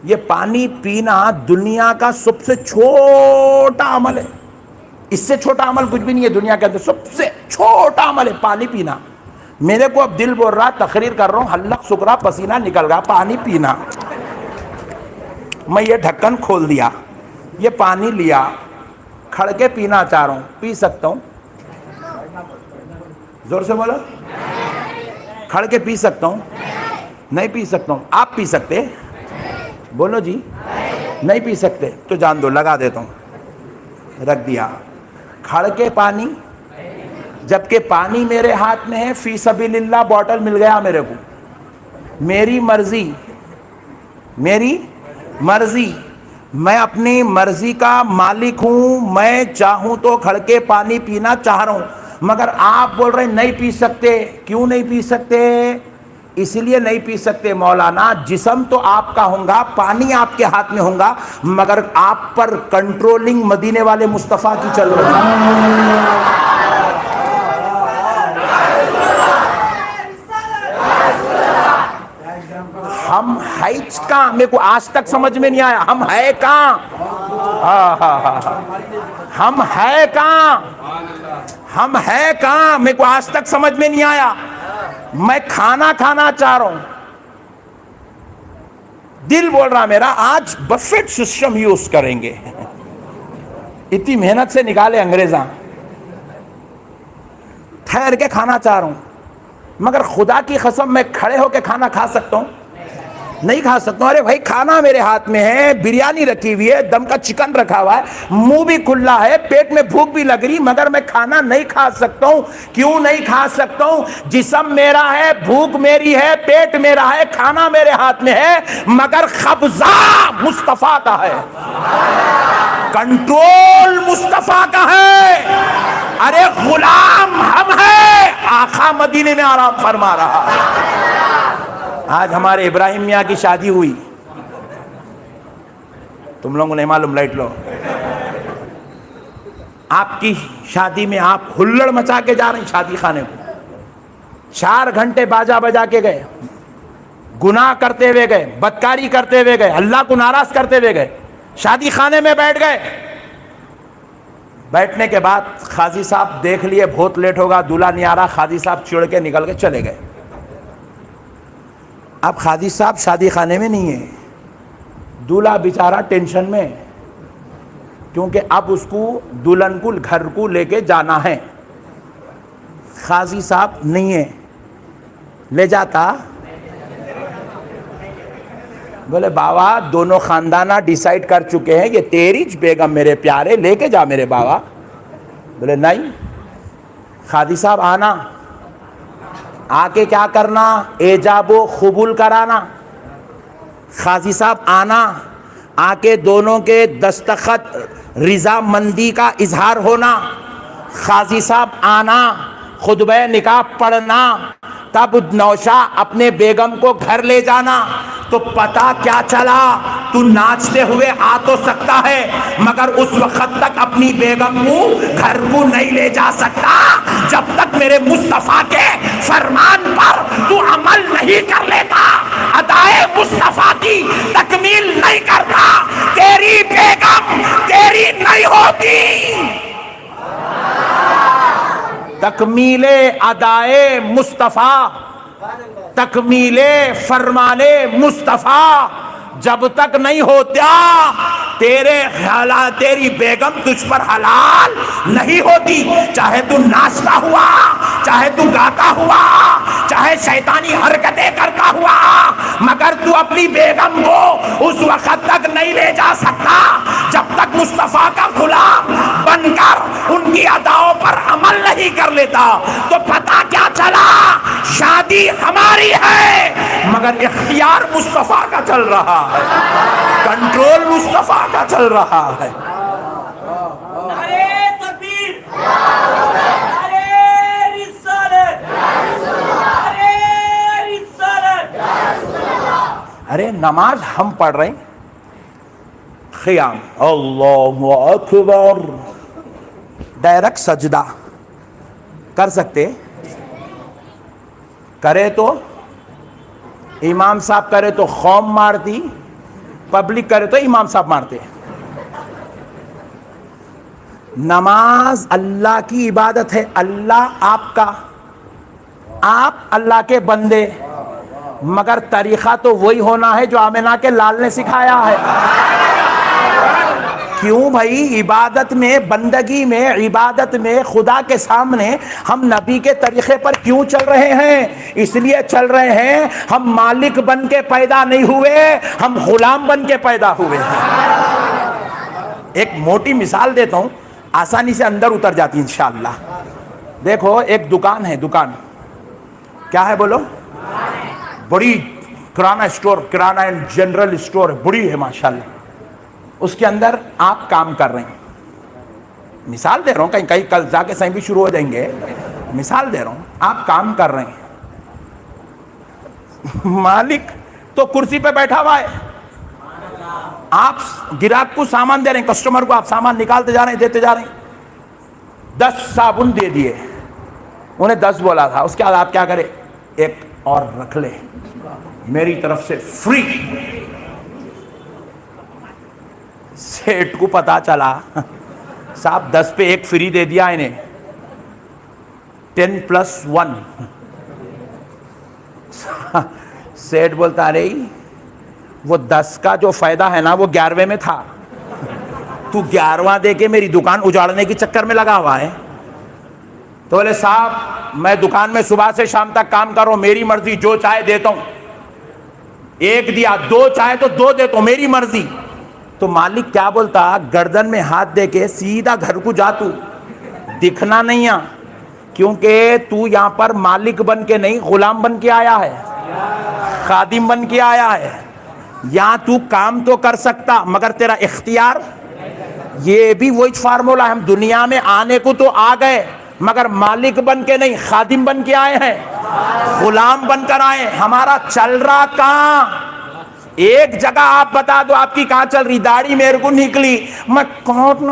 یہ پانی پینا دنیا کا سب سے چھوٹا عمل ہے، اس سے چھوٹا عمل کچھ بھی نہیں ہے دنیا کے اندر، سب سے چھوٹا عمل ہے پانی پینا۔ میرے کو اب دل بول رہا، تقریر کر رہا ہوں، حلق سکرا پسینہ نکل گیا، پانی پینا، میں یہ ڈھکن کھول دیا، یہ پانی لیا، کھڑ کے پینا چاہ رہا ہوں، پی سکتا ہوں؟ زور سے بولو، کھڑ کے پی سکتا ہوں؟ نہیں پی سکتا ہوں۔ آپ پی سکتے؟ بولو جی، نہیں پی سکتے تو جان دو، لگا دیتا ہوں، رکھ دیا۔ کھڑ کے پانی، جبکہ پانی میرے ہاتھ میں ہے، فی سبیل اللہ بوٹل مل گیا میرے کو، میری مرضی میری مرضی، میں اپنی مرضی کا مالک ہوں، میں چاہوں تو کھڑ کے پانی پینا چاہ رہا ہوں، مگر آپ بول رہے ہیں نہیں پی سکتے۔ کیوں نہیں پی سکتے؟ اس لیے نہیں پی سکتے مولانا، جسم تو آپ کا ہوگا، پانی آپ کے ہاتھ میں ہوگا، مگر آپ پر کنٹرولنگ مدینے والے مصطفیٰ کی چل رہی ہے۔ ہم ہے کہاں؟ میرے کو آج تک سمجھ میں نہیں آیا، ہم ہے کہاں؟ ہم ہے کہاں؟ ہم ہے کہاں؟ میرے کو آج تک سمجھ میں نہیں آیا۔ میں کھانا چاہ رہا ہوں، دل بول رہا میرا آج بفیٹ سسٹم یوز کریں گے، اتنی محنت سے نکالے انگریزاں، ٹھہر کے کھانا چاہ رہا ہوں، مگر خدا کی قسم میں کھڑے ہو کے کھانا کھا سکتا ہوں؟ نہیں کھا سکتا ہوں۔ ارے بھائی کھانا میرے ہاتھ میں ہے، بریانی رکھی ہوئی ہے، دم کا چکن رکھا ہوا ہے، منہ بھی کھلا ہے، پیٹ میں بھوک بھی لگ رہی، مگر میں کھانا نہیں کھا سکتا ہوں۔ کیوں نہیں کھا سکتا ہوں؟ جسم میرا ہے، بھوک میری ہے، پیٹ میرا ہے، کھانا میرے ہاتھ میں ہے، مگر قبضہ مصطفیٰ کا ہے، کنٹرول مصطفیٰ کا ہے۔ ارے غلام ہم ہیں، آقا مدینے میں آرام فرما رہا۔ آج ہمارے ابراہیم میاں کی شادی ہوئی، تم لوگوں نے معلوم، لائٹ لو، آپ کی شادی میں آپ ہلڑ مچا کے جا رہے ہیں شادی خانے کو، 4 گھنٹے باجا بجا کے گئے، گناہ کرتے ہوئے گئے، بدکاری کرتے ہوئے گئے، اللہ کو ناراض کرتے ہوئے گئے، شادی خانے میں بیٹھ گئے۔ بیٹھنے کے بعد قاضی صاحب دیکھ لیے بہت لیٹ ہوگا، دولہا نہیں آ رہا، قاضی صاحب چڑ کے نکل کے چلے گئے۔ اب قاضی صاحب شادی خانے میں نہیں ہے، دولہا بیچارہ ٹینشن میں، کیونکہ اب اس کو دلہن کو گھر کو لے کے جانا ہے۔ قاضی صاحب نہیں ہے، لے جاتا؟ بولے بابا دونوں خاندانہ ڈیسائیڈ کر چکے ہیں، یہ تیری بیگم میرے پیارے، لے کے جا میرے بابا۔ بولے نہیں، قاضی صاحب آنا، آ کے کیا کرنا؟ ایجاب و قبول کرانا۔ قاضی صاحب آنا، آ کے دونوں کے دستخط رضا مندی کا اظہار ہونا۔ قاضی صاحب آنا، خطبہ نکاح پڑھنا، تب نوشا اپنے بیگم کو گھر لے جانا۔ تو پتا کیا چلا؟ تو ناچتے ہوئے آ تو سکتا ہے، مگر اس وقت تک اپنی بیگم کو گھر کو نہیں لے جا سکتا جب تک میرے مصطفیٰ کے فرمان پر تو عمل نہیں کر لیتا، ادائے مصطفیٰ کی تکمیل نہیں کرتا، تیری بیگم تیری نہیں ہوتی۔ تکمیل ادائے مصطفیٰ، تکمیل فرمان مصطفیٰ جب تک نہیں ہوتا، تیری بیگم تجھ پر حلال نہیں ہوتی، چاہے تو ناچتا ہوا، چاہے تو گاتا ہوا، چاہے شیطانی حرکتیں کرتا ہوا، مگر تو اپنی بیگم کو اس وقت تک نہیں لے جا سکتا جب تک مصطفیٰ کا غلام بن کر ان کی اداؤں پر عمل نہیں کر لیتا۔ تو پتہ کیا چلا؟ شادی ہماری ہے، مگر اختیار مصطفیٰ کا چل رہا ہے، کنٹرول مصطفیٰ کا چل رہا ہے۔ نعرہ تکبیر، نعرہ رسالت، نعرہ رسالت۔ ارے نماز ہم پڑھ رہے ہیں، قیام اللہ اکبر، ڈائریکٹ سجدہ کر سکتے؟ کرے تو امام صاحب کرے تو قوم مارتی، پبلک کرے تو امام صاحب مارتے۔ نماز اللہ کی عبادت ہے، اللہ آپ کا، آپ اللہ کے بندے، مگر طریقہ تو وہی ہونا ہے جو آمنہ کے لال نے سکھایا ہے۔ کیوں بھائی؟ عبادت میں، بندگی میں، عبادت میں خدا کے سامنے ہم نبی کے طریقے پر کیوں چل رہے ہیں؟ اس لیے چل رہے ہیں ہم مالک بن کے پیدا نہیں ہوئے، ہم غلام بن کے پیدا ہوئے ہیں۔ ایک موٹی مثال دیتا ہوں، آسانی سے اندر اتر جاتی انشاءاللہ۔ دیکھو ایک دکان ہے، دکان کیا ہے بولو؟ بڑی kirana store, kirana and general store, بڑی ہے ماشاءاللہ، اس کے اندر آپ کام کر رہے ہیں، مثال دے رہا ہوں، کہیں کل جا کے صحیح بھی شروع ہو جائیں گے، مثال دے رہا ہوں، آپ کام کر رہے ہیں، مالک تو کرسی پہ بیٹھا ہوا ہے، آپ گراہک کو سامان دے رہے ہیں، کسٹمر کو آپ سامان نکالتے جا رہے ہیں، دیتے جا رہے ہیں، 10 صابن دے دیے، انہیں 10 بولا تھا، اس کے بعد آپ کیا کریں، ایک اور رکھ لے میری طرف سے فری۔ سیٹ کو پتا چلا صاحب 10 پہ ایک فری دے دیا انہیں، 10+1۔ سیٹ بولتا رہی وہ 10 کا جو فائدہ ہے نا وہ 11ویں میں تھا، تو 11واں دے کے میری دکان اجاڑنے کی چکر میں لگا ہوا ہے۔ تو بولے صاحب میں دکان میں صبح سے شام تک کام کر رہا ہوں، میری مرضی، جو چاہے دیتا ہوں، 1 دیا، 2 چاہے تو 2 دیتا ہوں، میری مرضی۔ تو مالک کیا بولتا، گردن میں ہاتھ دے کے سیدھا گھر کو جا، تو دکھنا نہیں ہے، کیونکہ تو یہاں پر مالک بن کے نہیں، غلام بن کے آیا ہے، خادم بن کے آیا ہے۔ یہاں تو کام تو کر سکتا مگر تیرا اختیار، یہ بھی وہی فارمولا ہے، ہم دنیا میں آنے کو تو آ گئے مگر مالک بن کے نہیں، خادم بن کے آئے ہیں، غلام بن کر آئے ہیں۔ ہمارا چل رہا کہاں؟ ایک جگہ آپ بتا دو آپ کی کہاں چل رہی؟ داڑھی میرے کو نکلی، میں کون،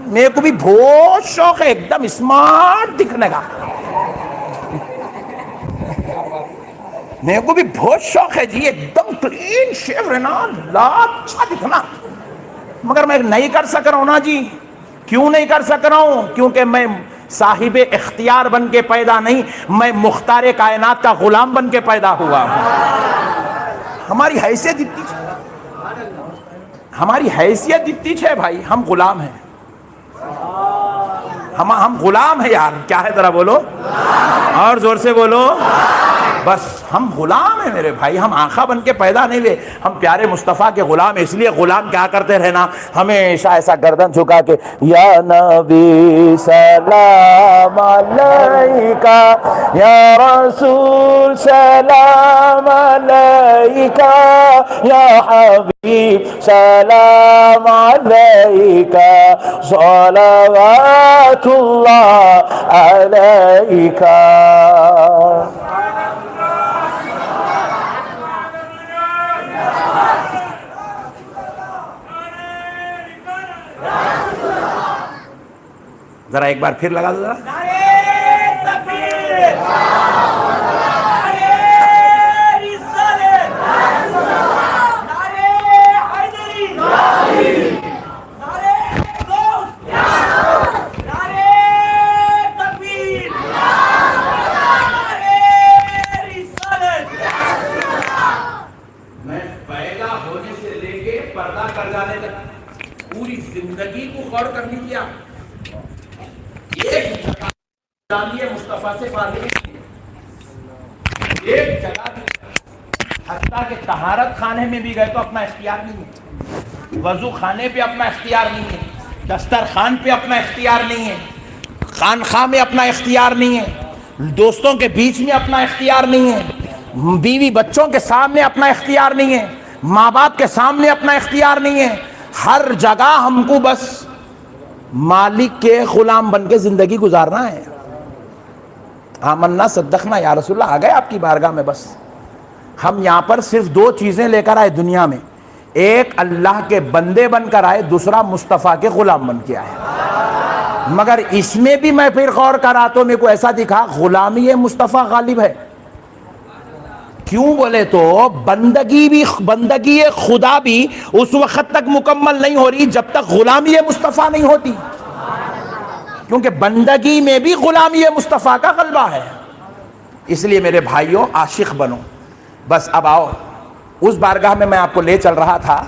میرے کو بھی بہت شوق ہے ایک دم اسمارٹ دکھنے کا، میرے کو بھی بہت شوق ہے جی ایک دم کلین شیو رہنا، اچھا دکھنا، مگر میں نہیں کر سک رہا ہوں نا جی۔ کیوں نہیں کر سک رہا ہوں؟ کیونکہ میں صاحب اختیار بن کے پیدا نہیں، میں مختار کائنات کا غلام بن کے پیدا ہوا ہوں۔ ہماری حیثیت اتنی ہے، ہماری حیثیت اتنی ہے بھائی، ہم غلام ہیں، ہم غلام ہیں یار، کیا ہے ذرا بولو اور زور سے بولو، بس ہم غلام ہیں میرے بھائی، ہم آقا بن کے پیدا نہیں ہوئے، ہم پیارے مصطفیٰ کے غلام ہیں۔ اس لیے غلام کیا کرتے رہنا، ہمیشہ ایسا گردن جھکا کے یا نبی سلام علیکہ، یا رسول سلام علیکہ، یا حبیب سلام علیکہ، صلوات اللہ علیکہ۔ ذرا ایک بار پھر لگا دو ذرا۔ نعرہ تکبیر، نعرہ رسالت، نعرہ حیدری، نعرہ غوث، نعرہ تکبیر، نعرہ رسالت۔ میں پیدا ہونے سے لے کے پردہ کر جانے تک پوری زندگی کو غور کرنی کیا، ایک جگہ غلامی مصطفیٰ سے فارغ نہیں، ایک جگہ بھی، حتیٰ کہ طہارت خانے میں بھی گئے تو اپنا اختیار نہیں ہے، وضو خانے پہ اپنا اختیار نہیں ہے، دسترخوان پہ اپنا اختیار نہیں ہے، خانخواہ میں اپنا اختیار نہیں ہے، دوستوں کے بیچ میں اپنا اختیار نہیں ہے، بیوی بچوں کے سامنے اپنا اختیار نہیں ہے، ماں باپ کے سامنے اپنا اختیار نہیں ہے، ہر جگہ ہم کو بس مالک کے غلام بن کے زندگی گزارنا ہے۔ آمنا صدقنا یا رسول اللہ، آ گئے آپ کی بارگاہ میں، بس ہم یہاں پر صرف 2 چیزیں لے کر آئے دنیا میں، ایک اللہ کے بندے بن کر آئے، دوسرا مصطفیٰ کے غلام بن کے آئے، مگر اس میں بھی میں پھر غور کرا تو میرے کو ایسا دکھا غلامی مصطفیٰ غالب ہے۔ کیوں بولے تو بندگی خدا بھی اس وقت تک مکمل نہیں ہو رہی جب تک غلامی مصطفیٰ نہیں ہوتی، کیونکہ بندگی میں بھی غلامی مصطفیٰ کا غلبہ ہے۔ اس لیے میرے بھائیوں عاشق بنو۔ بس اب آؤ اس بارگاہ میں آپ کو لے چل رہا تھا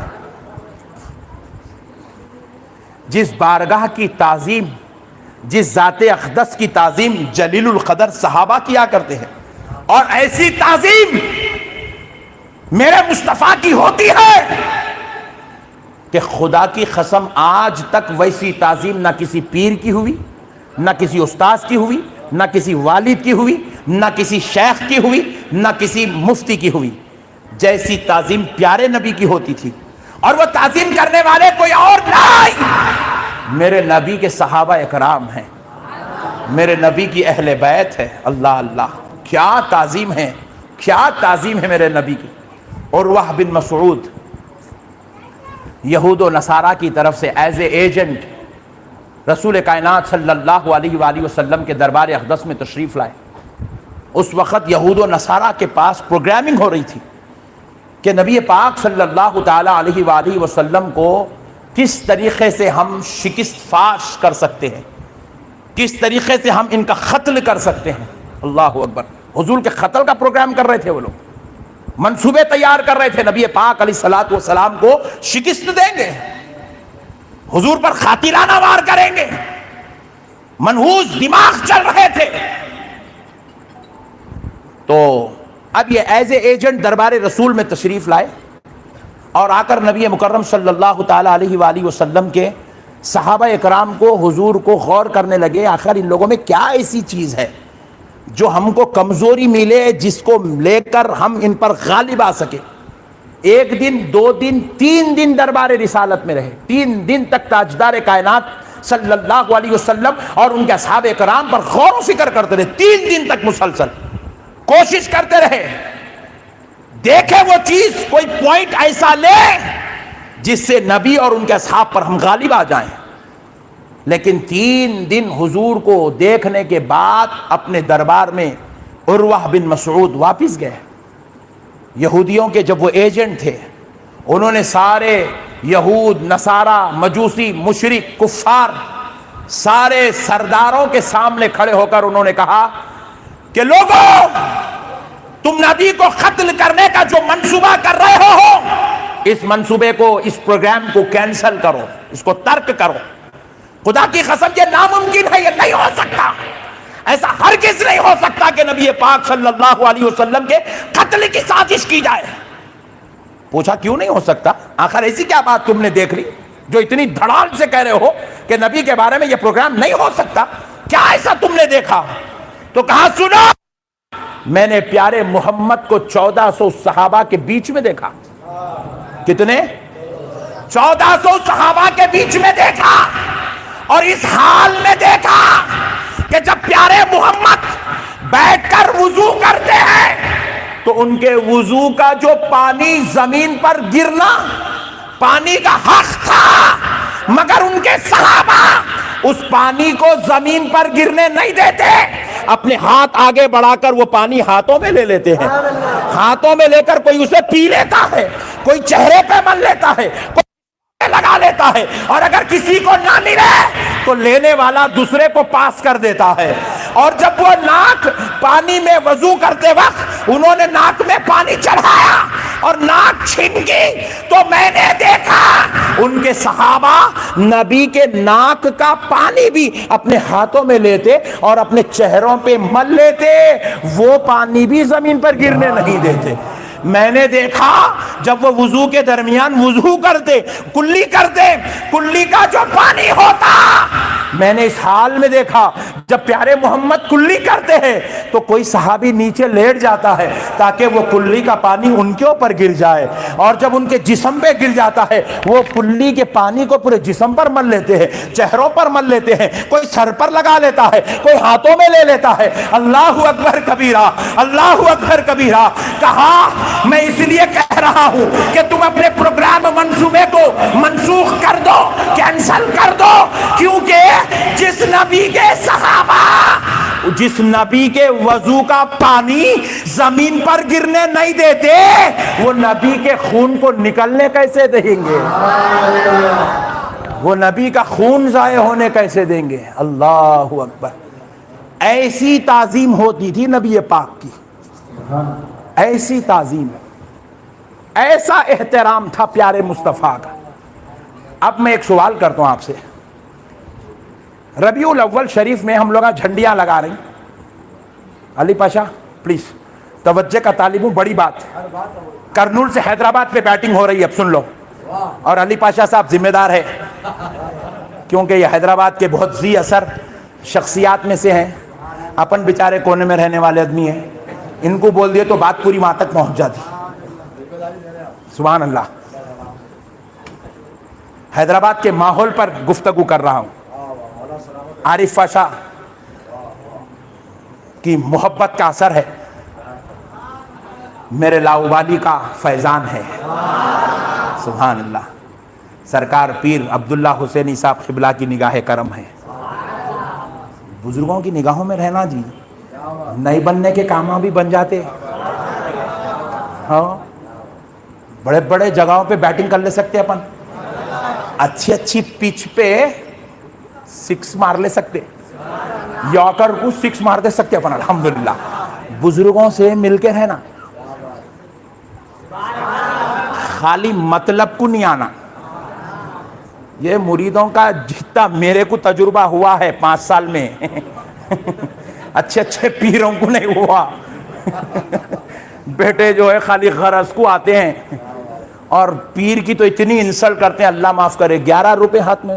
جس بارگاہ کی تعظیم، جس ذات اقدس کی تعظیم جلیل القدر صحابہ کیا کرتے ہیں، اور ایسی تعظیم میرے مصطفیٰ کی ہوتی ہے کہ خدا کی قسم آج تک ویسی تعظیم نہ کسی پیر کی ہوئی، نہ کسی استاذ کی ہوئی، نہ کسی والد کی ہوئی، نہ کسی شیخ کی ہوئی، نہ کسی مفتی کی ہوئی، جیسی تعظیم پیارے نبی کی ہوتی تھی، اور وہ تعظیم کرنے والے کوئی اور نہیں، میرے نبی کے صحابہ اکرام ہیں، میرے نبی کی اہل بیت ہے۔ اللہ اللہ، کیا تعظیم ہے، کیا تعظیم ہے میرے نبی کی۔ عروہ بن مسعود یہود و نصارہ کی طرف سے ایز اے ایجنٹ رسول کائنات صلی اللہ علیہ وآلہ وسلم کے دربار اقدس میں تشریف لائے۔ اس وقت یہود و نصارہ کے پاس پروگرامنگ ہو رہی تھی کہ نبی پاک صلی اللہ تعالیٰ علیہ وآلہ وسلم کو کس طریقے سے ہم شکست فاش کر سکتے ہیں، کس طریقے سے ہم ان کا قتل کر سکتے ہیں۔ اللہ اکبر، حضور کے قتل کا پروگرام کر رہے تھے وہ لوگ، منصوبے تیار کر رہے تھے، نبی پاک علیہ الصلوۃ والسلام کو شکست دیں گے، حضور پر قاتلانہ وار کریں گے، منحوس دماغ چل رہے تھے۔ تو اب یہ ایز اے ایجنٹ دربار رسول میں تشریف لائے اور آ کر نبی مکرم صلی اللہ تعالیٰ علیہ وآلہ وسلم کے صحابہ اکرام کو، حضور کو غور کرنے لگے، آخر ان لوگوں میں کیا ایسی چیز ہے جو ہم کو کمزوری ملے، جس کو لے کر ہم ان پر غالب آ سکے۔ ایک دن، 2 دن، 3 دن دربار رسالت میں رہے، 3 دن تک تاجدار کائنات صلی اللہ علیہ وسلم اور ان کے اصحاب اکرام پر غور و فکر کرتے رہے، 3 دن تک مسلسل کوشش کرتے رہے، دیکھے وہ چیز کوئی پوائنٹ ایسا لے جس سے نبی اور ان کے اصحاب پر ہم غالب آ جائیں۔ لیکن 3 دن حضور کو دیکھنے کے بعد اپنے دربار میں عروہ بن مسعود واپس گئے۔ یہودیوں کے جب وہ ایجنٹ تھے، انہوں نے سارے یہود، نصارہ، مجوسی، مشرک، کفار، سارے سرداروں کے سامنے کھڑے ہو کر انہوں نے کہا کہ لوگوں، تم نبی کو قتل کرنے کا جو منصوبہ کر رہے ہو، اس منصوبے کو، اس پروگرام کو کینسل کرو، اس کو ترک کرو۔ خدا کی قسم یہ ناممکن ہے، یہ نہیں ہو سکتا، ایسا ہرگز نہیں ہو سکتا کہ نبی پاک صلی اللہ علیہ وسلم کے قتل کی سازش کی جائے۔ پوچھا کیوں نہیں ہو سکتا؟ آخر ایسی کیا بات تم نے دیکھ لی جو اتنی دھڑال سے کہہ رہے ہو کہ نبی کے بارے میں یہ پروگرام نہیں ہو سکتا؟ کیا ایسا تم نے دیکھا؟ تو کہا سنو، میں نے پیارے محمد کو 1400 صحابہ کے بیچ میں دیکھا۔ کتنے؟ 1400 صحابہ کے بیچ میں دیکھا، اور اس حال میں دیکھا کہ جب پیارے محمد بیٹھ کر وضو کرتے ہیں تو ان کے وضو کا جو پانی زمین پر گرنا پانی کا حق تھا، مگر ان کے صحابہ اس پانی کو زمین پر گرنے نہیں دیتے، اپنے ہاتھ آگے بڑھا کر وہ پانی ہاتھوں میں لے لیتے ہیں، ہاتھوں میں لے کر کوئی اسے پی لیتا ہے، کوئی چہرے پہ مل لیتا ہے، کوئی لگا لیتا ہے، اور اگر کسی کو نہ ملے تو لینے والا دوسرے کو پاس کر دیتا ہے۔ اور جب وہ ناک پانی میں وضو کرتے وقت انہوں نے ناک میں پانی چڑھایا اور ناک چھنکی تو میں نے دیکھا ان کے صحابہ نبی کے ناک کا پانی بھی اپنے ہاتھوں میں لیتے اور اپنے چہروں پہ مل لیتے، وہ پانی بھی زمین پر گرنے نہیں دیتے۔ میں نے دیکھا جب وہ وضو کے درمیان وضو کرتے، کلی کرتے، کلی کا جو پانی ہوتا، میں نے اس حال میں دیکھا جب پیارے محمد کلی کرتے ہیں تو کوئی صحابی نیچے لیٹ جاتا ہے تاکہ وہ کلی کا پانی ان کے اوپر گر جائے، اور جب ان کے جسم پہ گر جاتا ہے وہ کلی کے پانی کو پورے جسم پر مل لیتے ہیں، چہروں پر مل لیتے ہیں، کوئی سر پر لگا لیتا ہے، کوئی ہاتھوں میں لے لیتا ہے۔ اللہ اکبر کبیرہ، اللہ اکبر کبیرہ۔ کہا میں اس لیے کہہ رہا ہوں کہ تم اپنے پروگرام منصوبے کو منسوخ کر دو، کینسل کر دو، کیونکہ جس نبی کے صحابہ، جس نبی کے وضو کا پانی زمین پر گرنے نہیں دیتے، وہ نبی کے خون کو نکلنے کیسے دیں گے؟ وہ نبی کا خون ضائع ہونے کیسے دیں گے؟ اللہ اکبر۔ ایسی تعظیم ہوتی تھی نبی پاک کی، ایسی تعظیم، ایسا احترام تھا پیارے مصطفیٰ کا۔ اب میں ایک سوال کرتا ہوں آپ سے، ربیع الاول شریف میں ہم لوگ جھنڈیاں لگا رہے ہیں، علی پاشا پلیز توجہ کا طالب ہوں، بڑی بات، کرنول سے حیدرآباد پہ بیٹنگ ہو رہی ہے، اب سن لو، اور علی پاشا صاحب ذمہ دار ہے کیونکہ یہ حیدرآباد کے بہت ذی اثر شخصیات میں سے ہیں، اپن بیچارے کونے میں رہنے والے آدمی ہیں، ان کو بول دیے تو بات پوری وہاں تک پہنچ جاتی۔ سبحان اللہ. حیدرآباد کے ماحول پر گفتگو کر رہا ہوں. عارف پاشا کی محبت کا اثر ہے, میرے لاؤبالی کا فیضان ہے. سبحان اللہ. سرکار پیر عبداللہ حسینی صاحب قبلہ کی نگاہ کرم ہے. بزرگوں کی نگاہوں میں رہنا جی, نہیں بننے کے کاماں بھی بن جاتے. ہاں, بڑے بڑے جگہوں پہ بیٹنگ کر لے سکتے اپن, اچھی اچھی پچ پہ سکس مار لے سکتے, یارکر کو سکس مار دے سکتے اپن. الحمدللہ بزرگوں سے مل کے رہنا, خالی مطلب کو نہیں آنا. یہ مریدوں کا جتنا میرے کو تجربہ ہوا ہے 5 سال میں, اچھے اچھے پیروں کو نہیں ہوا. بیٹے جو ہے خالی غرض کو آتے ہیں اور پیر کی تو اتنی انسلٹ کرتے ہیں, اللہ معاف کرے. 11 روپے ہاتھ میں,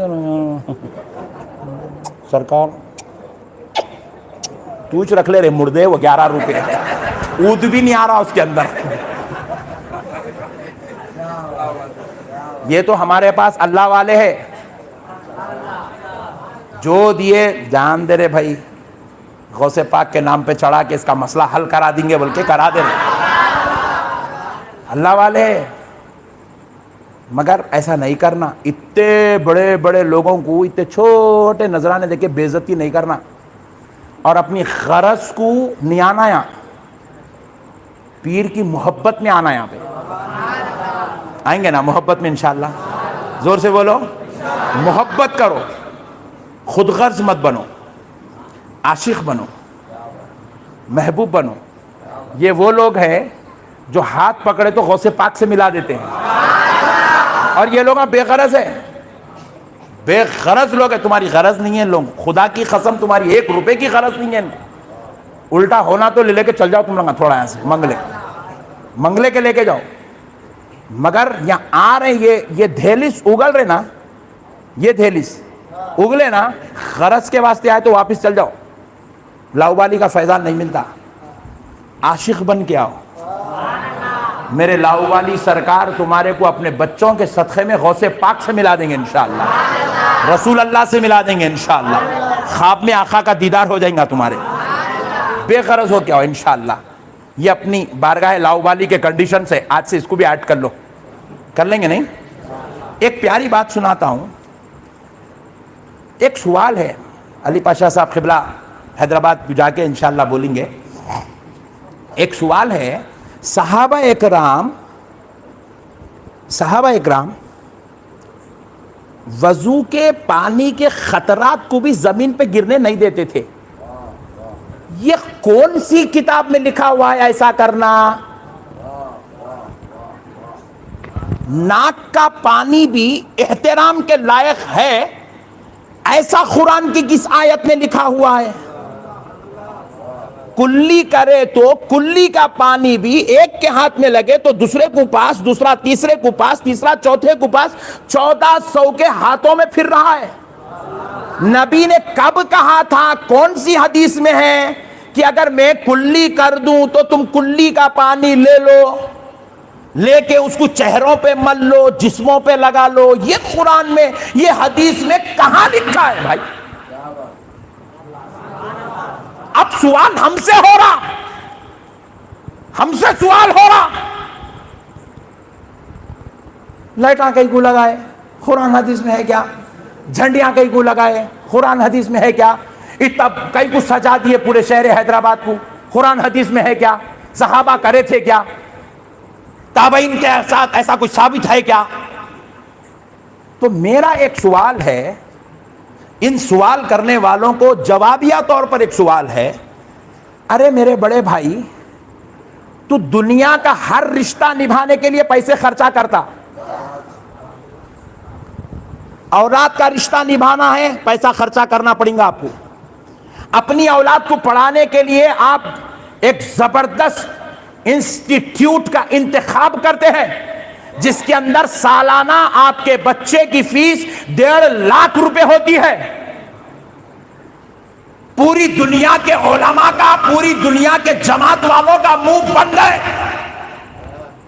سرکار توچ رکھ لے رے مردے, وہ 11 روپے اود بھی نہیں آ رہا اس کے اندر. یہ تو ہمارے پاس اللہ والے ہیں جو دیے جان دے رہے بھائی, غوث پاک کے نام پہ چڑھا کے اس کا مسئلہ حل کرا دیں گے, بلکہ کرا دے رہے اللہ والے. مگر ایسا نہیں کرنا, اتنے بڑے بڑے لوگوں کو اتنے چھوٹے نذرانے دے کے بے عزتی نہیں کرنا, اور اپنی غرض کو نہیں آنا. یہاں پیر کی محبت میں آنا. یہاں پہ آئیں گے نا محبت میں انشاءاللہ, زور سے بولو محبت کرو, خود غرض مت بنو, عاشق بنو, محبوب بنو. یہ وہ لوگ ہیں جو ہاتھ پکڑے تو غوث پاک سے ملا دیتے ہیں, اور یہ لوگ بے غرض ہے, بے غرض لوگ ہیں. تمہاری غرض نہیں ہے لوگ, خدا کی قسم تمہاری 1 روپے کی غرض نہیں ہے. الٹا ہونا تو لے کے چل جاؤ تم لوگ تھوڑا یہاں سے, منگلے کے لے کے جاؤ. مگر یہاں آ رہے یہ دھیلس اگل رہے نا, یہ دھیلس اگلے نا, غرض کے واسطے آئے تو واپس چل جاؤ. لاؤبالی کا فیضان نہیں ملتا, عاشق بن کے آؤ. میرے لاؤبالی سرکار تمہارے کو اپنے بچوں کے صدقے میں غوث پاک سے ملا دیں گے انشاءاللہ, رسول اللہ سے ملا دیں گے انشاءاللہ. خواب میں آقا کا دیدار ہو جائیں گا تمہارے. بے غرض ہو کے آؤ انشاءاللہ. یہ اپنی بارگاہ لاؤبالی کے کنڈیشن سے آج سے اس کو بھی ایڈ کر لو. کر لیں گے نہیں؟ ایک پیاری بات سناتا ہوں. ایک سوال ہے, علی پاشا صاحب قبلہ حیدرآباد جا کے انشاءاللہ بولیں گے. ایک سوال ہے, صحابہ اکرام وضو کے پانی کے خطرات کو بھی زمین پہ گرنے نہیں دیتے تھے. یہ کون سی کتاب میں لکھا ہوا ہے ایسا کرنا؟ ناک کا پانی بھی احترام کے لائق ہے, ایسا قرآن کی کس آیت میں لکھا ہوا ہے؟ کلی کرے تو کلی کا پانی بھی ایک کے ہاتھ میں لگے تو دوسرے کو پاس, دوسرا تیسرے کو پاس, تیسرا چوتھے کو پاس, 1400 کے ہاتھوں میں پھر رہا ہے. نبی نے کب کہا تھا, کون سی حدیث میں ہے کہ اگر میں کلی کر دوں تو تم کلی کا پانی لے لو, لے کے اس کو چہروں پہ مل لو, جسموں پہ لگا لو؟ یہ قرآن میں, یہ حدیث میں کہاں لکھا ہے بھائی؟ اب سوال ہم سے ہو رہا, ہم سے سوال ہو رہا, لائٹاں کہیں کو لگائے, قرآن حدیث میں ہے کیا؟ جھنڈیاں کہیں کو لگائے, قرآن حدیث میں ہے کیا؟ اتنا کہیں کو سجا دیے پورے شہر حیدرآباد کو, قرآن حدیث میں ہے کیا؟ صحابہ کرے تھے کیا؟ تابعین کے ساتھ ایسا کچھ ثابت ہے کیا؟ تو میرا ایک سوال ہے, ان سوال کرنے والوں کو جوابیہ طور پر ایک سوال ہے, ارے میرے بڑے بھائی, تو دنیا کا ہر رشتہ نبھانے کے لیے پیسے خرچہ کرتا, اولاد کا رشتہ نبھانا ہے پیسہ خرچہ کرنا پڑے گا آپ کو, اپنی اولاد کو پڑھانے کے لیے آپ ایک زبردست انسٹیٹیوٹ کا انتخاب کرتے ہیں جس کے اندر سالانہ آپ کے بچے کی فیس 1.5 لاکھ روپے ہوتی ہے. پوری دنیا کے علماء کا, پوری دنیا کے جماعت والوں کا منہ بند ہے.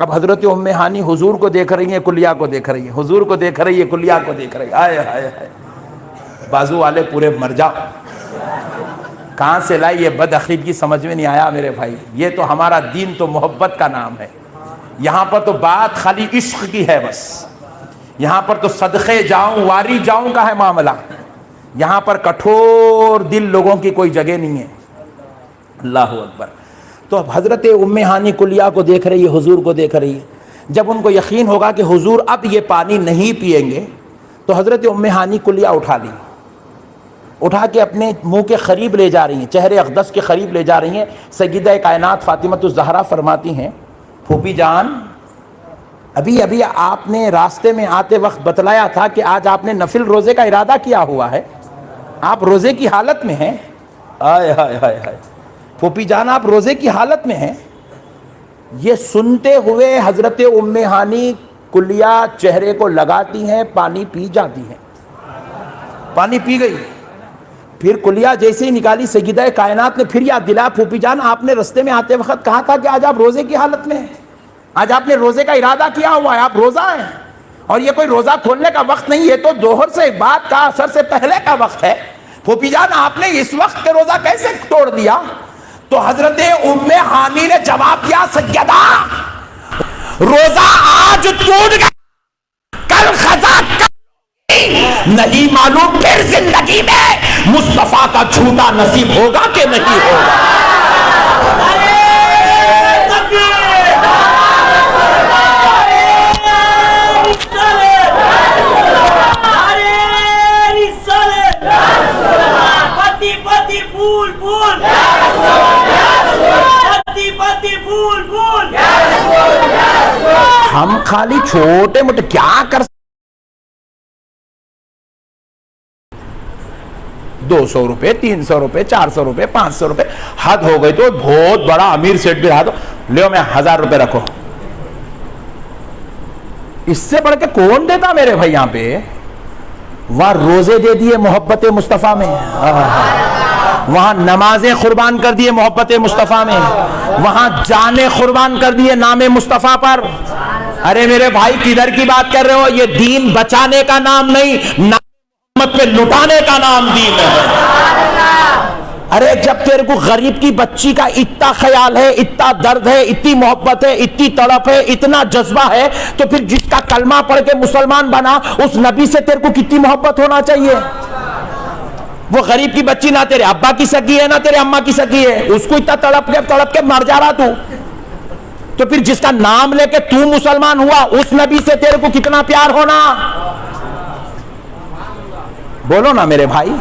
اب حضرت ام ہانی حضور کو دیکھ رہی ہیں، کلیہ کو دیکھ رہی ہیں، حضور کو دیکھ رہی ہے، کلیہ کو دیکھ رہی ہے، آئے ہائے ہائے، بازو والے پورے مر جاؤ۔ کہاں سے لائی یہ بد عقیدگی سمجھ میں نہیں آیا میرے بھائی۔ یہ تو ہمارا دین تو محبت کا نام ہے، یہاں پر تو بات خالی عشق کی ہے، بس یہاں پر تو صدقے جاؤں واری جاؤں کا ہے معاملہ، یہاں پر کٹھور دل لوگوں کی کوئی جگہ نہیں ہے۔ اللہ اکبر۔ تو اب حضرت ام ہانی کلیہ کو دیکھ رہی ہے، حضور کو دیکھ رہی ہے۔ جب ان کو یقین ہوگا کہ حضور اب یہ پانی نہیں پیئیں گے تو حضرت ام ہانی کلیہ اٹھا لی، اٹھا کے اپنے منہ کے قریب لے جا رہی ہیں، چہرے اقدس کے قریب لے جا رہی ہیں۔ سیدہ کائنات فاطمہ الزہرا فرماتی ہیں، پھوپھی جان ابھی آپ نے راستے میں آتے وقت بتلایا تھا کہ آج آپ نے نفل روزے کا ارادہ کیا ہوا ہے، آپ روزے کی حالت میں ہیں۔ آئے ہائے ہائے ہائے، پھوپھی جان آپ روزے کی حالت میں ہیں۔ یہ سنتے ہوئے حضرت ام ہانی کلیہ چہرے کو لگاتی ہیں، پانی پی جاتی ہیں، پانی پی گئی۔ پھر کلیہ جیسے ہی نکالی، سیدہ کائنات نے پھر یاد دلایا، پھوپھی جان آپ نے رستے میں آتے وقت کہا تھا کہ آج آپ روزے کی حالت میں ہیں، آج آپ نے روزے کا ارادہ کیا ہوا ہے، آپ روزہ ہیں، اور یہ کوئی روزہ کھولنے کا وقت نہیں، یہ تو ظہر سے بعد کا عصر سے پہلے کا وقت ہے۔ پھوپھی جان آپ نے اس وقت کے روزہ کیسے توڑ دیا؟ تو حضرت ام ہانی نے جواب دیا، سیدہ روزہ آج ٹوٹ گیا، کل قضا نہیں معلوم پھر زندگی میں مصطفیٰ کا چھوٹا نصیب ہوگا کہ نہیں ہوگا۔ ہم خالی چھوٹے موٹے کیا کر 200 روپے 300 روپے 400 روپے 500 روپے حد ہو گئی، تو بہت بڑا امیر سیٹ بھی رہا تو لیو میں 1000 روپے رکھو، اس سے بڑھ کے کون دیتا میرے بھائی؟ یہاں پہ وہاں روزے دے دیے محبت مصطفیٰ میں، وہاں نمازیں قربان کر دیے محبت مصطفیٰ میں، وہاں جانیں قربان کر دیے نام مصطفیٰ پر۔ ارے میرے بھائی کدھر کی بات کر رہے ہو؟ یہ دین بچانے کا نام نہیں، محمد پہ لٹانے کا نام دین ہے۔ ارے جب تیرے کو غریب کی بچی کا اتنا خیال ہے، اتنا درد ہے، اتنی محبت ہے، اتنی تڑپ ہے، اتنا جذبہ ہے، تو پھر جس کا کلمہ پڑھ کے مسلمان بنا اس نبی سے تیرے کو کتنی محبت ہونا چاہیے۔ وہ غریب کی بچی نہ تیرے ابا کی سگی ہے نہ تیرے اماں کی سگی ہے، اس کو اتنا تڑپ کے مر جا رہا تو پھر جس کا نام لے کے تو مسلمان ہوا اس نبی سے تیرے کو کتنا پیار ہونا۔ بولو نا میرے بھائی،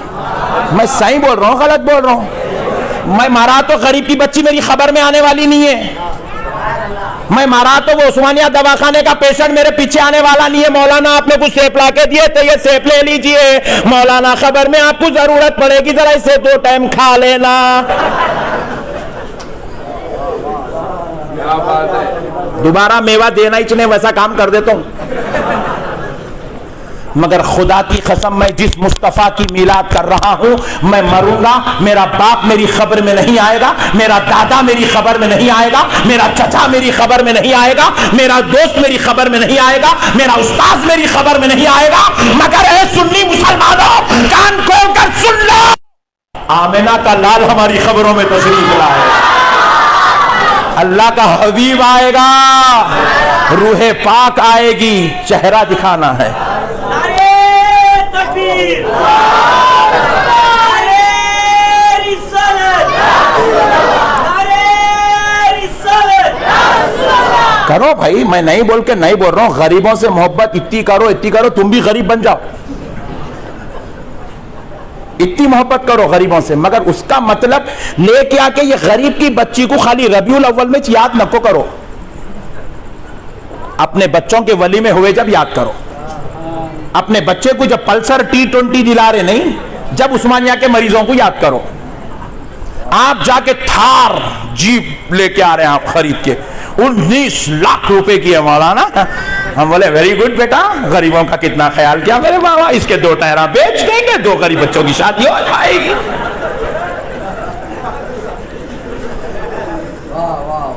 میں صحیح بول رہا ہوں غلط بول رہا ہوں؟ میں مارا تو غریب کی بچی میری خبر میں آنے والی نہیں ہے، میں مارا تو وہ عثمانیہ دواخانے کا پیشنٹ میرے پیچھے آنے والا نہیں ہے۔ مولانا آپ نے کچھ سیب لا کے دیے تو یہ سیب لے لیجئے، مولانا خبر میں آپ کو ضرورت پڑے گی، ذرا اسے 2 ٹائم کھا لینا۔ دوبارہ میوہ دینا ہی چنے ویسا کام کر دیتا ہوں۔ مگر خدا کی قسم میں جس مصطفیٰ کی میلاد کر رہا ہوں، میں مروں گا، میرا باپ میری خبر میں نہیں آئے گا، میرا دادا میری خبر میں نہیں آئے گا، میرا چچا میری خبر میں نہیں آئے گا، میرا دوست میری خبر میں نہیں آئے گا، میرا استاذ میری خبر میں نہیں آئے گا، مگر اے سنی مسلمانوں کان کھول کر سن لو، آمنہ کا لال ہماری خبروں میں تشریف لائے، اللہ کا حبیب آئے گا، روح پاک آئے گی، چہرہ دکھانا ہے۔ کرو بھائی، میں نہیں بول کے نہیں بول رہا ہوں، غریبوں سے محبت اتنی کرو، تم بھی غریب بن جاؤ، اتنی محبت کرو غریبوں سے، مگر اس کا مطلب لے کے آ کے یہ غریب کی بچی کو خالی ربیع الاول میں یاد نہ کرو، اپنے بچوں کے ولی میں ہوئے جب یاد کرو، اپنے بچے کو جب پلسر T20 دلا رہے نہیں، جب عثمانیہ کے مریضوں کو یاد کرو، آپ جا کے تھار جیپ لے کے آ رہے ہیں آپ خرید کے، 19 لاکھ روپے کی ہے مولانا، ہم بولے ویری گڈ بیٹا، غریبوں کا کتنا خیال کیا میرے بابا، اس کے 2 ٹائرہ بیچ دیں گے، 2 غریب بچوں کی شادی ہو جائے گی۔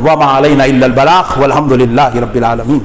وما علینا الا البلاغ والحمد للہ رب العالمین.